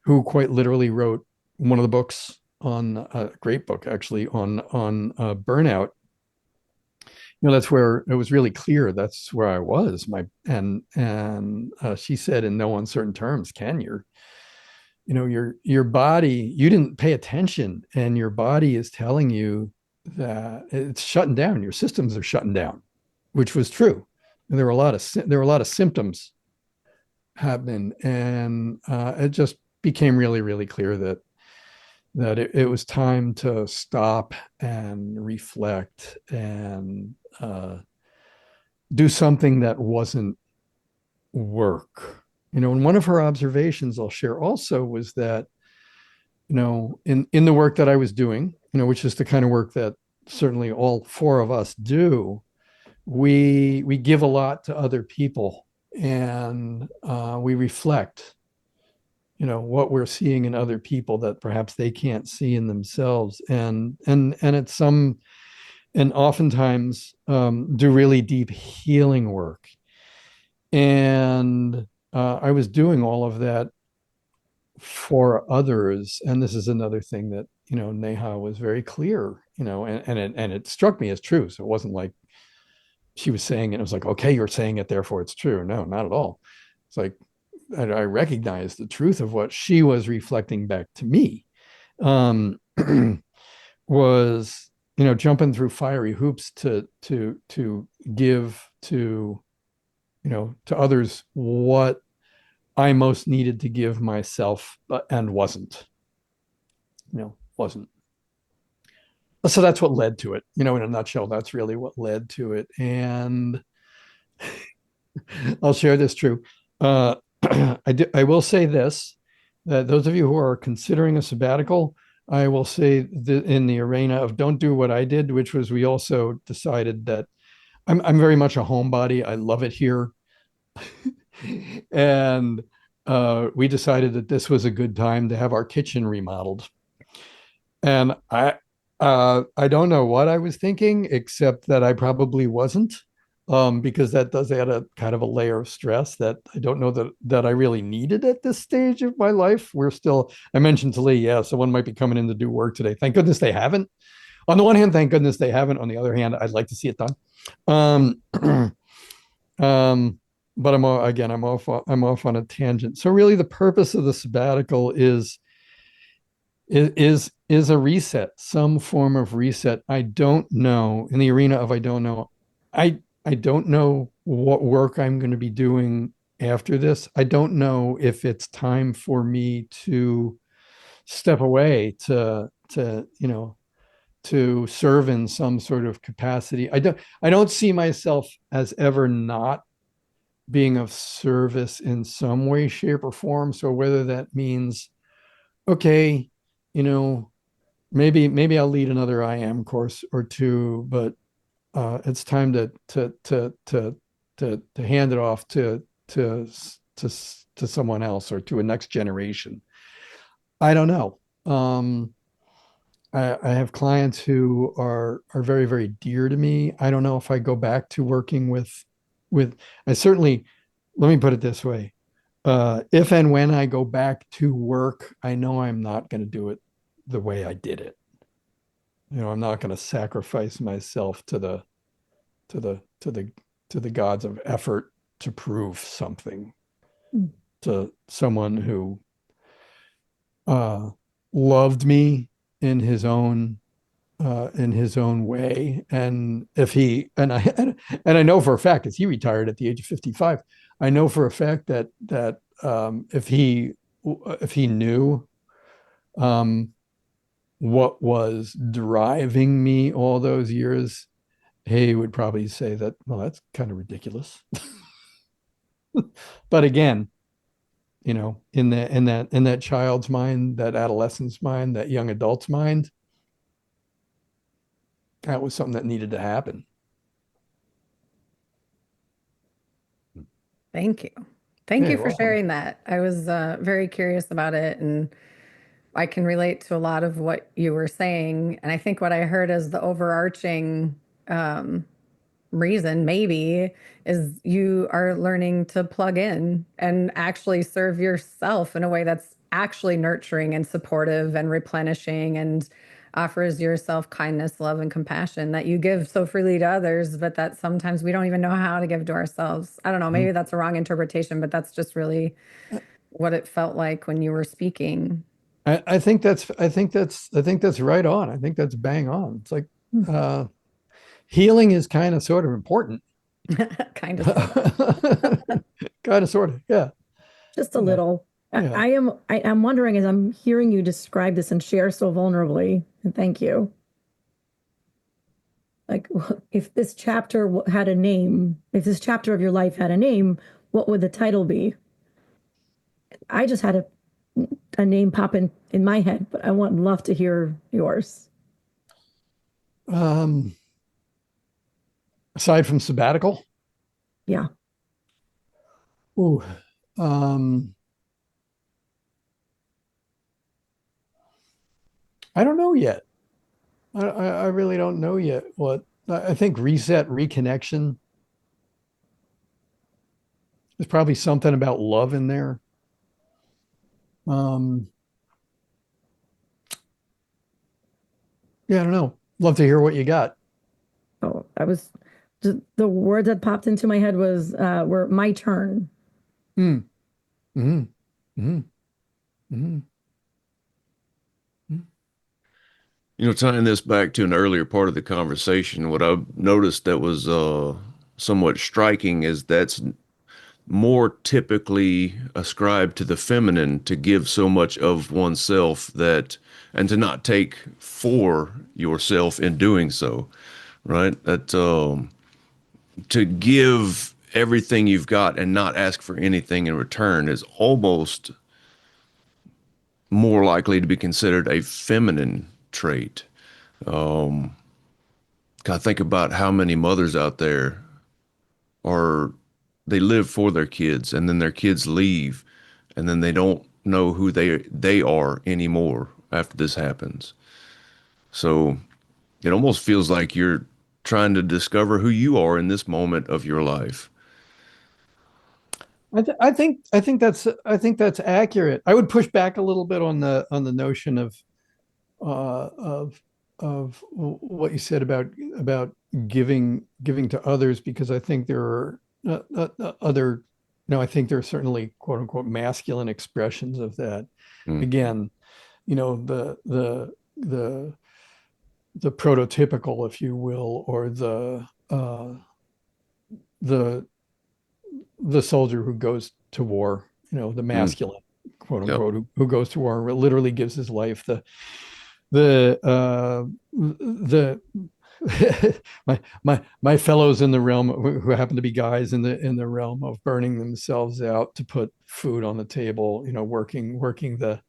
who quite literally wrote one of the books, on a great book actually, on burnout. That's where it was really clear. That's where I was. And she said in no uncertain terms, Ken, your body, you didn't pay attention, and your body is telling you that it's shutting down. Your systems are shutting down, which was true. And there were a lot of symptoms happening, and it just became really, really clear that it was time to stop and reflect and do something that wasn't work. And one of her observations I'll share also was that, in the work that I was doing, which is the kind of work that certainly all four of us do, we give a lot to other people, and we reflect, what we're seeing in other people that perhaps they can't see in themselves, and it's and oftentimes do really deep healing work. And I was doing all of that for others. And this is another thing that, Neha was very clear, and it struck me as true. So it wasn't like she was saying it, it was like, okay, you're saying it, therefore it's true. No, not at all. It's like, I recognized the truth of what she was reflecting back to me, was, jumping through fiery hoops to give to others what I most needed to give myself, and wasn't. So that's what led to it. In a nutshell, that's really what led to it. And I'll share this true. I will say this, that those of you who are considering a sabbatical, I will say that in the arena of don't do what I did, which was we also decided that I'm very much a homebody. I love it here. And we decided that this was a good time to have our kitchen remodeled. And I don't know what I was thinking, except that I probably wasn't, because that does add a kind of a layer of stress that I don't know that I really needed at this stage of my life. We're still, I mentioned to Lee, yeah, someone might be coming in to do work today. Thank goodness they haven't. On the one hand, thank goodness they haven't. On the other hand, I'd like to see it done. But again, I'm off on a tangent. So really, the purpose of the sabbatical is a reset, some form of reset. I don't know in the arena of I don't know. I don't know what work I'm going to be doing after this. I don't know if it's time for me to step away to to serve in some sort of capacity. I don't see myself as ever not being of service in some way, shape, or form. So whether that means, okay, you know, maybe I'll lead another IM course or two, but it's time to hand it off to to someone else or to a next generation. I don't know. I have clients who are very, very dear to me. I don't know if I go back to working with I certainly, let me put it this way. If and when I go back to work, I know I'm not going to do it the way I did it. I'm not going to sacrifice myself to the to the to the gods of effort to prove something to someone who loved me in his own way. And if he and I know for a fact, because he retired at the age of 55, I know for a fact that if he knew what was driving me all those years, he would probably say that, well, that's kind of ridiculous. But again, in that child's mind, that adolescent's mind, that young adult's mind, that was something that needed to happen. Thank you. Thank Yeah, you you're for welcome. sharing that. I was very curious about it, and I can relate to a lot of what you were saying. And I think what I heard as the overarching reason maybe is you are learning to plug in and actually serve yourself in a way that's actually nurturing and supportive and replenishing and offers yourself kindness, love, and compassion that you give so freely to others, but that sometimes we don't even know how to give to ourselves. I don't know, maybe that's a wrong interpretation, but that's just really what it felt like when you were speaking. I think that's right on. I think that's bang on. It's like healing is kind of sort of important. Kind of, sort of. Kind of sort of, yeah. Just a Yeah. little. Yeah. I'm wondering as I'm hearing you describe this and share so vulnerably, and thank you. Like, if this chapter had a name, if this chapter of your life had a name, what would the title be? I just had a name pop in my head, but I would love to hear yours. Aside from sabbatical, Yeah. ooh, um, I don't know yet. I really don't know yet what I think. Reset, reconnection. There's probably something about love in there. Um, yeah, I don't know. Love to hear what you got. Oh, I was just the word that popped into my head was were my turn. Mm. Mm. Mm. Mm. Tying this back to an earlier part of the conversation, what I've noticed that was somewhat striking is that's more typically ascribed to the feminine to give so much of oneself that, and to not take for yourself in doing so, right? That to give everything you've got and not ask for anything in return is almost more likely to be considered a feminine trait. I think about how many mothers out there are, they live for their kids and then their kids leave and then they don't know who they are anymore after this happens. So it almost feels like you're trying to discover who you are in this moment of your life. I think that's accurate. I would push back a little bit on the notion uh, of of what you said about giving to others, because I think there are other, I think there are certainly quote unquote masculine expressions of that. Mm. Again, the the prototypical, if you will, or the the soldier who goes to war, the Mm. masculine, quote Yep. unquote, who goes to war and literally gives his life. The my fellows in the realm who happen to be guys in the realm of burning themselves out to put food on the table, working the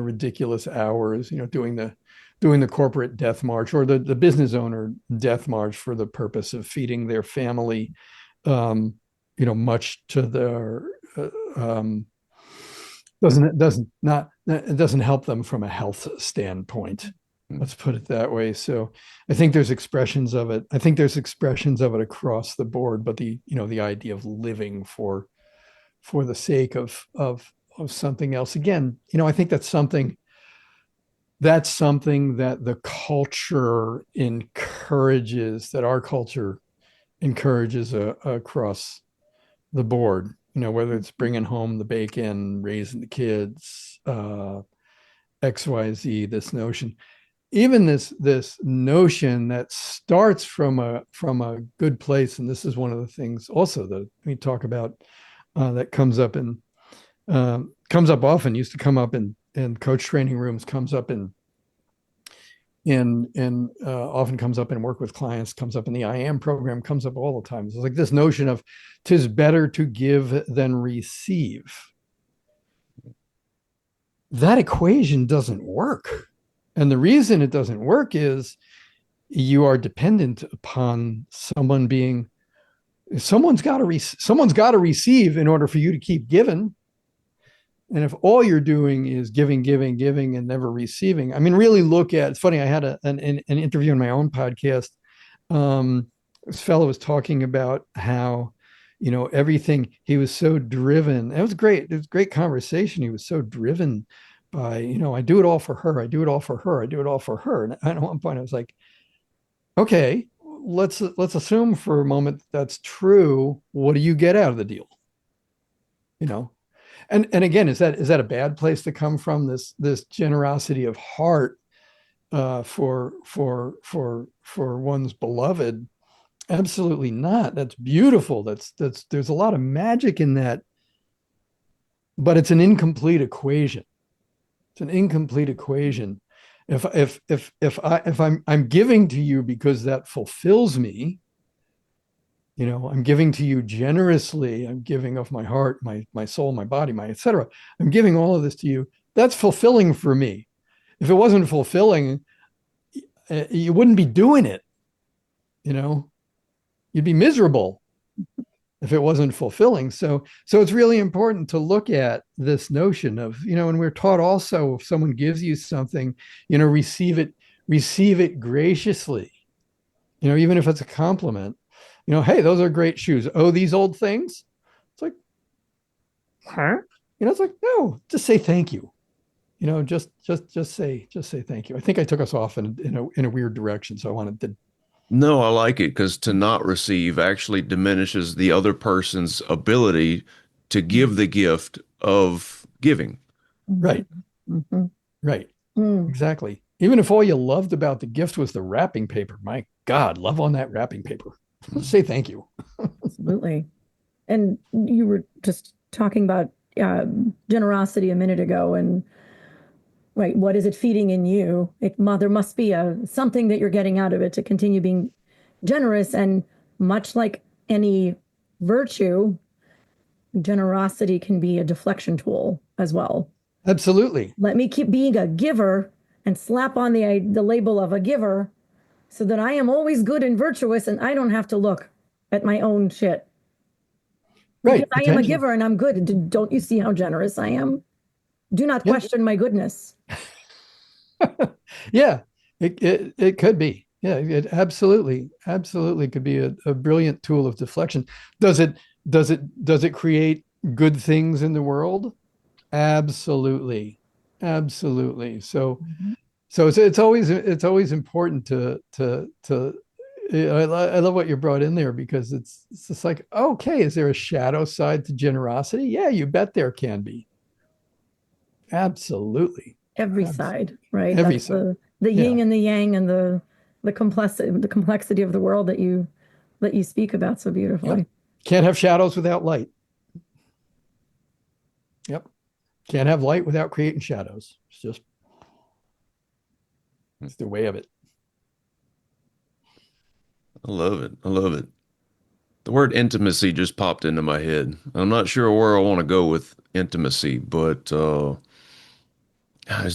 ridiculous hours, doing the corporate death march, or the business owner death march for the purpose of feeding their family, much to their it doesn't help them from a health standpoint. Let's put it that way. So I think there's expressions of it. I think there's expressions of it across the board, but the idea of living for the sake of something else. Again, I think that's something that the culture encourages, that our culture encourages across the board, whether it's bringing home the bacon, raising the kids, XYZ, this notion, even this notion that starts from a good place. And this is one of the things also that we talk about, that comes up often, used to come up in coach training rooms, comes up in often comes up in work with clients, comes up in the I am program, comes up all the time. It's like this notion of 'tis better to give than receive. That equation doesn't work. And the reason it doesn't work is you are dependent upon someone's got to receive in order for you to keep giving. And if all you're doing is giving, and never receiving, I mean, really look at, it's funny, I had an interview on my own podcast. This fellow was talking about how, everything, he was so driven. It was great. It was a great conversation. He was so driven by, I do it all for her. I do it all for her. I do it all for her. And at one point I was like, okay, let's assume for a moment that's true. What do you get out of the deal? And again, is that a bad place to come from, this generosity of heart for one's beloved? Absolutely not. That's beautiful. There's a lot of magic in that, but it's an incomplete equation. It's an incomplete equation. If I'm giving to you because that fulfills me, I'm giving to you generously. I'm giving of my heart, my soul, my body, my etc. I'm giving all of this to you. That's fulfilling for me. If it wasn't fulfilling, you wouldn't be doing it. You'd be miserable if it wasn't fulfilling. So it's really important to look at this notion of, and we're taught also, if someone gives you something, receive it graciously. Even if it's a compliment. Hey, those are great shoes. Oh, these old things? It's like, huh? It's like, no, just say thank you. Just say thank you. I think I took us off in a weird direction. So I wanted to. No, I like it because to not receive actually diminishes the other person's ability to give the gift of giving. Right. Mm-hmm. Right. Exactly. Even if all you loved about the gift was the wrapping paper, my God, love on that wrapping paper. Say thank you. Absolutely. And you were just talking about generosity a minute ago, and right, what is it feeding in you? There must be something that you're getting out of it to continue being generous. And much like any virtue, generosity can be a deflection tool as well. Absolutely. Let me keep being a giver and slap on the label of a giver so that I am always good and virtuous and I don't have to look at my own shit. Because Right. I am a Attention. giver and I'm good. Don't you see how generous I am? Do not Yeah. question my goodness. Yeah, it could be. Yeah, it absolutely could be a brilliant tool of deflection. Does it create good things in the world? Absolutely. Absolutely. So it's always important to I love what you brought in there, because it's just like, okay, is there a shadow side to generosity? Yeah, you bet there can be. Absolutely. Every Abs- side, right? every That's side. the Yeah. yin and the yang and the complexity of the world that you speak about so Yep. beautifully. Can't have shadows without light. Yep. Can't have light without creating shadows. It's the way of it. I love it. I love it. The word intimacy just popped into my head. I'm not sure where I want to go with intimacy, but there's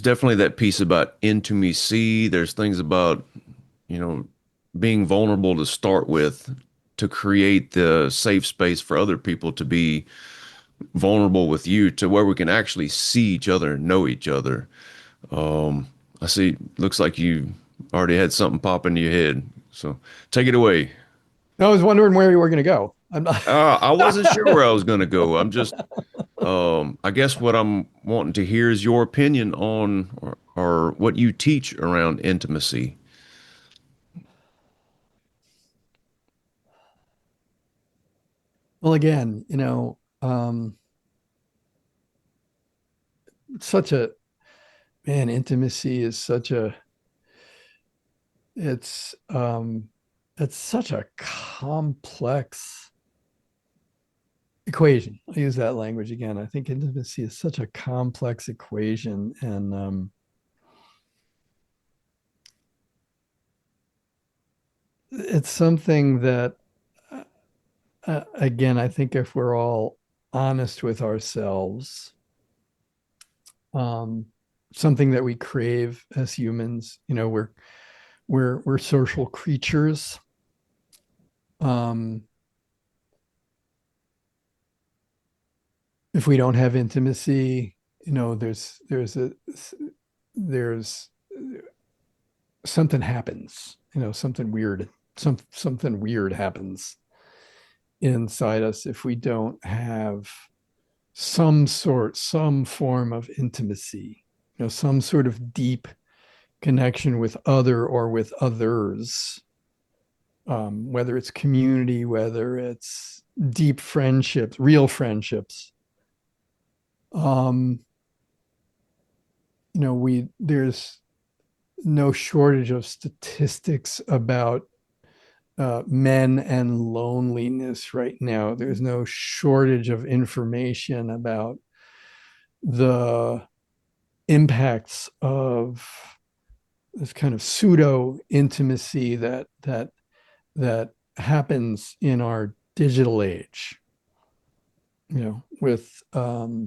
definitely that piece about intimacy. There's things about, you know, being vulnerable to start with, to create the safe space for other people to be vulnerable with you, to where we can actually see each other and know each other. I see, looks like you already had something pop into your head. So take it away. I was wondering where you were going to go. I'm not. I wasn't sure where I was going to go. I'm just, I guess what I'm wanting to hear is your opinion on, or what you teach around intimacy. Well, again, such a man, intimacy is such a it's it's such a complex equation. I use that language again. I think intimacy is such a complex equation, and it's something that, again, I think if we're all honest with ourselves, um, something that we crave as humans. We're social creatures. Um, if we don't have intimacy, there's something happens. Something weird happens inside us if we don't have some form of intimacy, some sort of deep connection with other or with others, whether it's community, whether it's deep friendships, real friendships. There's no shortage of statistics about men and loneliness right now. There's no shortage of information about the impacts of this kind of pseudo intimacy that happens in our digital age. With I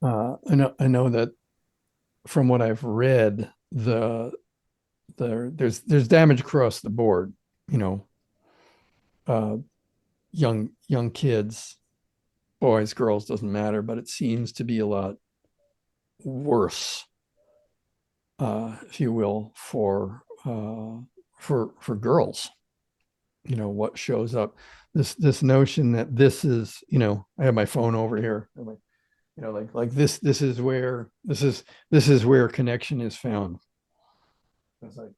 know that from what I've read, there's damage across the board. You know, uh, young kids, boys, girls, doesn't matter, but it seems to be a lot worse, if you will, for girls. What shows up, this notion that this is, I have my phone over here. I'm like, like this is where connection is found. It's like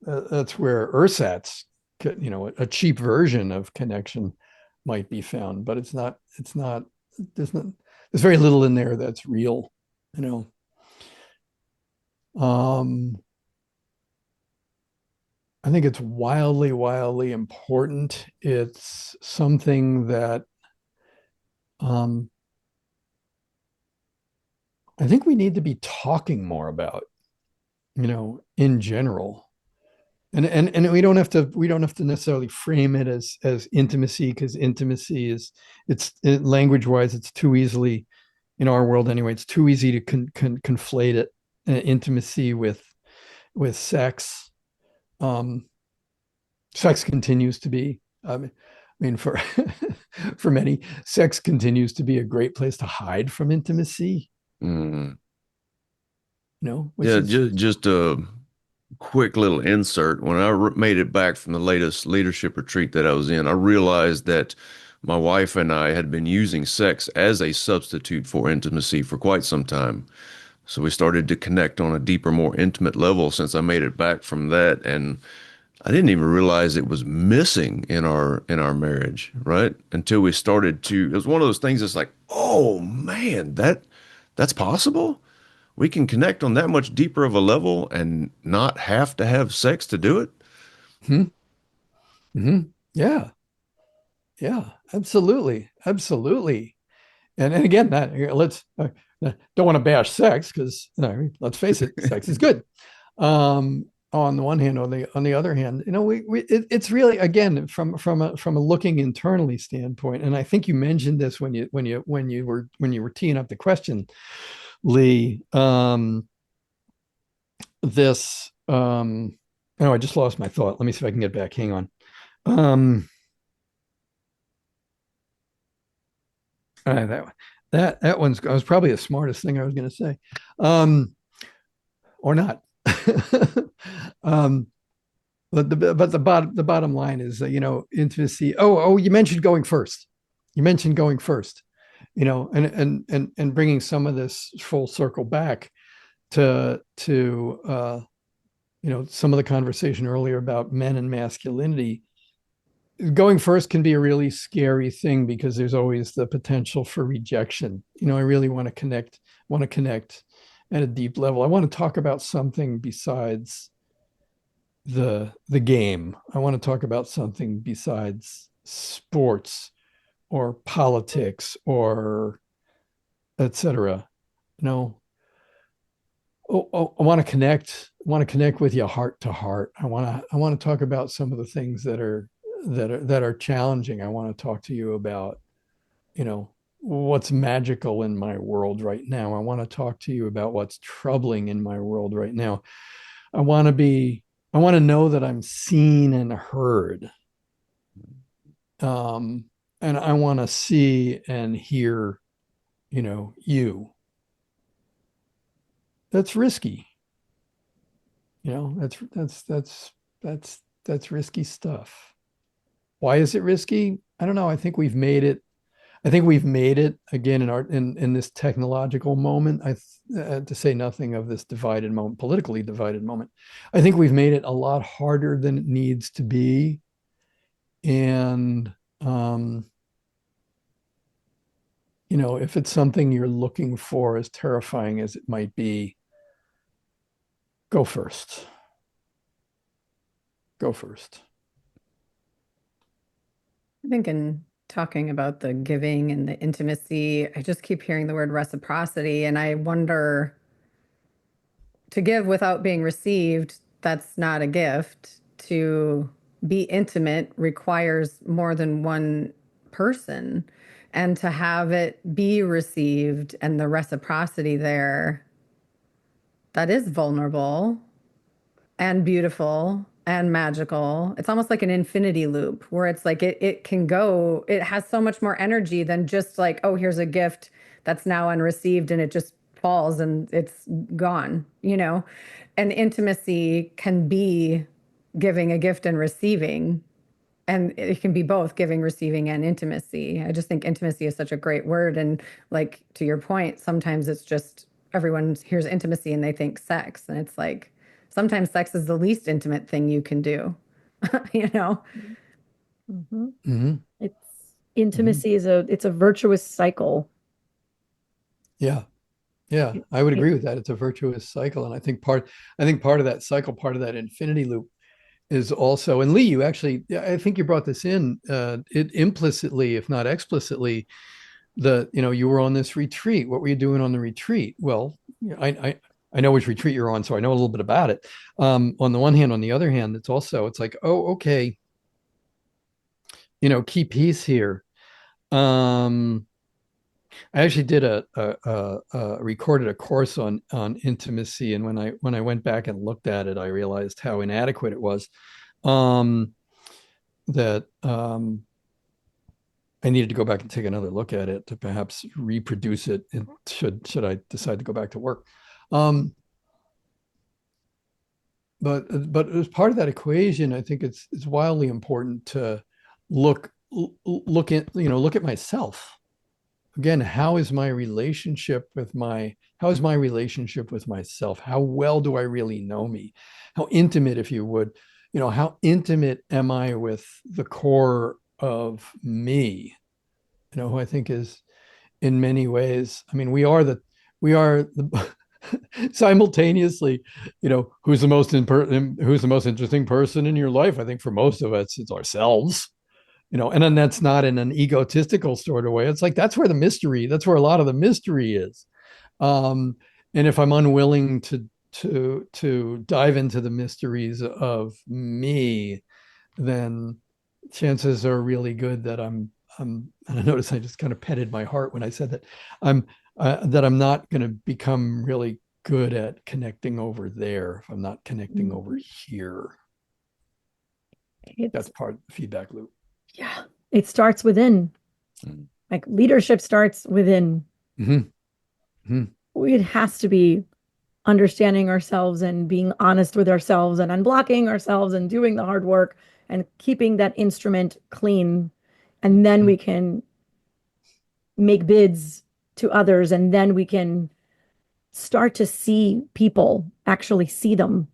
that's where ersatz, a cheap version of connection might be found, but it's not there's not there's very little in there that's real. you know um I think it's wildly important. It's something that, um I think we need to be talking more about, in general. And we don't have to necessarily frame it as intimacy, because intimacy is, language wise, it's too easily in our world anyway, it's too easy to conflate it, intimacy with sex. Sex continues to be, I mean, for for many, sex continues to be a great place to hide from intimacy. Mm. Which Yeah, is just a quick little insert. When I made it back from the latest leadership retreat that I was in, I realized that my wife and I had been using sex as a substitute for intimacy for quite some time. So we started to connect on a deeper, more intimate level since I made it back from that, and I didn't even realize it was missing in our marriage, right? Until we started to. It was one of those things that's like, oh man, that's possible. We can connect on that much deeper of a level and not have to have sex to do it. hmm, hmm, yeah, yeah, absolutely, absolutely. And again, that let's don't want to bash sex because let's face it, sex is good. On the one hand, on the other hand, it's really, again, from a looking internally standpoint. And I think you mentioned this when you were teeing up the question, Lee. This I just lost my thought. Let me see if I can get back. Hang on. That one's was probably the smartest thing I was going to say, or not. But the bottom line is that, intimacy. Oh, you mentioned going first. You mentioned going first. And bringing some of this full circle back to some of the conversation earlier about men and masculinity. Going first can be a really scary thing because there's always the potential for rejection. I really want to connect at a deep level. I want to talk about something besides the game. I want to talk about something besides sports or politics or etc. I want to connect with you heart to heart. I want to talk about some of the things that are challenging. I want to talk to you about, what's magical in my world right now. I want to talk to you about what's troubling in my world right now. I want to know that I'm seen and heard. And I want to see and hear, you. That's risky. That's risky stuff. Why is it risky? I don't know. I think we've made it again in this technological moment. To say nothing of this divided moment, politically divided moment. I think we've made it a lot harder than it needs to be. And if it's something you're looking for, as terrifying as it might be, go first. Go first. I think in talking about the giving and the intimacy, I just keep hearing the word reciprocity. And I wonder, to give without being received, that's not a gift. To be intimate requires more than one person. And to have it be received and the reciprocity there, that is vulnerable and beautiful and magical. It's almost like an infinity loop where it's like it can go, it has so much more energy than just like, oh, here's a gift that's now unreceived and it just falls and it's gone, And intimacy can be giving a gift and receiving. And it can be both giving, receiving, and intimacy. I just think intimacy is such a great word. And like, to your point, sometimes it's just everyone hears intimacy and they think sex. And it's like, sometimes sex is the least intimate thing you can do, Mm-hmm. Mm-hmm. It's intimacy is it's a virtuous cycle. Yeah. Yeah, I would agree with that. It's a virtuous cycle. And I think part of that cycle, part of that infinity loop is also, and Lee, I think you brought this in, it implicitly, if not explicitly, you were on this retreat. What were you doing on the retreat? Well, I know which retreat you're on, so I know a little bit about it. On the one hand, on the other hand, it's like, oh, okay, key piece here. I actually did recorded a course on intimacy, and when I went back and looked at it, I realized how inadequate it was. Um, that I needed to go back and take another look at it to perhaps reproduce it. And should I decide to go back to work? But as part of that equation, I think it's wildly important to look look at myself again. How is my relationship with myself? How well do I really know me? How intimate, if you would, how intimate am I with the core of me? Who I think is in many ways. I mean, we are the simultaneously, who's the who's the most interesting person in your life? I think for most of us, it's ourselves. And then that's not in an egotistical sort of way. It's like that's where a lot of the mystery is. Um, and if I'm unwilling to dive into the mysteries of me, then chances are really good that and I notice I just kind of petted my heart when I said that I'm not going to become really good at connecting over there if I'm not connecting over here. That's part of the feedback loop. Yeah, it starts within. Like leadership starts within. It has to be understanding ourselves and being honest with ourselves and unblocking ourselves and doing the hard work and keeping that instrument clean. And then we can make bids to others, and then we can start to see people, actually see them,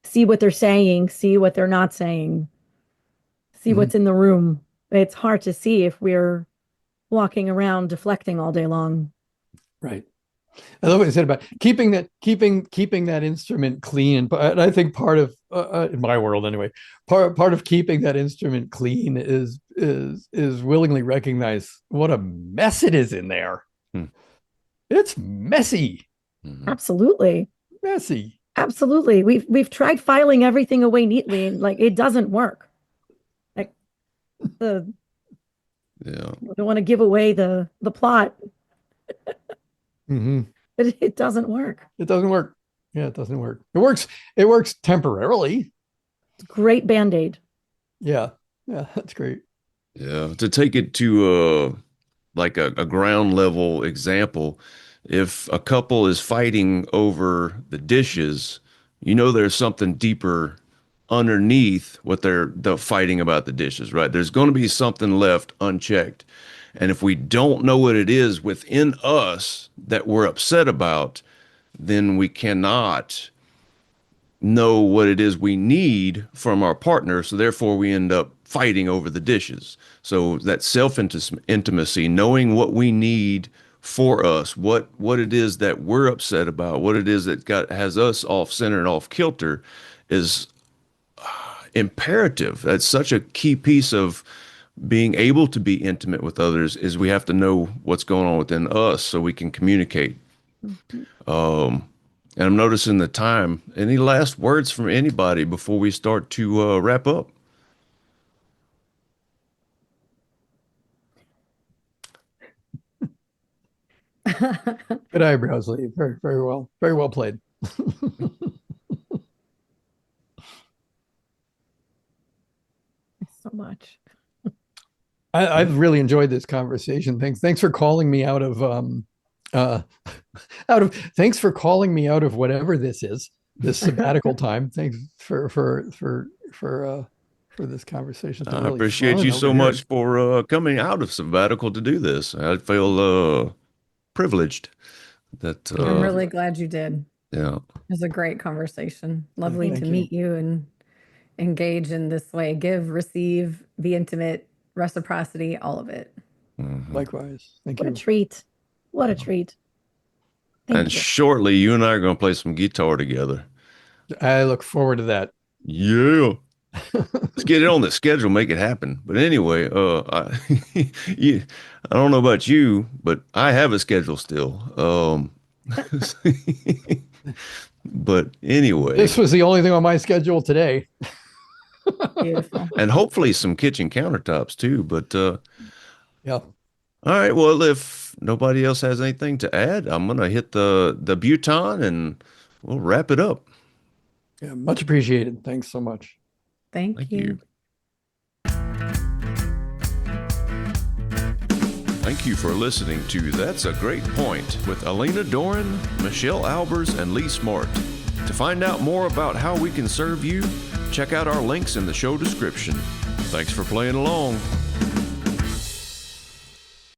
see what they're saying, see what they're not saying, see what's in the room. It's hard to see if we're walking around deflecting all day long. Right. I love what you said about keeping that instrument clean. But I think part of in my world anyway, part of keeping that instrument clean is willingly recognize what a mess it is in there. It's messy. Absolutely. Messy. Absolutely. We've tried filing everything away neatly, and like it doesn't work. Like I don't want to give away the plot. It doesn't work. It doesn't work. Yeah, it doesn't work. It works temporarily. It's a great Band-Aid. Yeah, that's great. Yeah, to take it to like a ground level example, if a couple is fighting over the dishes, there's something deeper underneath what they're fighting about the dishes, right? There's going to be something left unchecked. And if we don't know what it is within us that we're upset about, then we cannot know what it is we need from our partner. So therefore we end up fighting over the dishes. So that self-intimacy, knowing what we need for us, what it is that we're upset about, what it is that has us off center and off kilter is imperative. That's such a key piece of being able to be intimate with others, is we have to know what's going on within us so we can communicate. And I'm noticing the time. Any last words from anybody before we start to wrap up? Good eyebrows, Lee. Very, very well. Very well played. So much. I've really enjoyed this conversation. Thanks for calling me out of thanks for calling me out of whatever this is, this sabbatical time. Thanks for this conversation. I appreciate you so much for coming out of sabbatical to do this. I feel privileged that I'm really glad you did. Yeah. It was a great conversation. Lovely to meet you and engage in this way. Give, receive, be intimate, reciprocity, all of it. Likewise. Thank you. What a treat. What a treat. And shortly, you and I are going to play some guitar together. I look forward to that. Yeah. Let's get it on the schedule, make it happen. But anyway, I don't know about you, but I have a schedule still. But anyway, this was the only thing on my schedule today. Beautiful. And hopefully some kitchen countertops too. But yeah. All right. Well, if nobody else has anything to add, I'm going to hit the button and we'll wrap it up. Yeah, much appreciated. Thanks so much. Thank you. Thank you for listening to That's a Great Point with Elena Doran, Michelle Albers, and Lee Smart. To find out more about how we can serve you, check out our links in the show description. Thanks for playing along.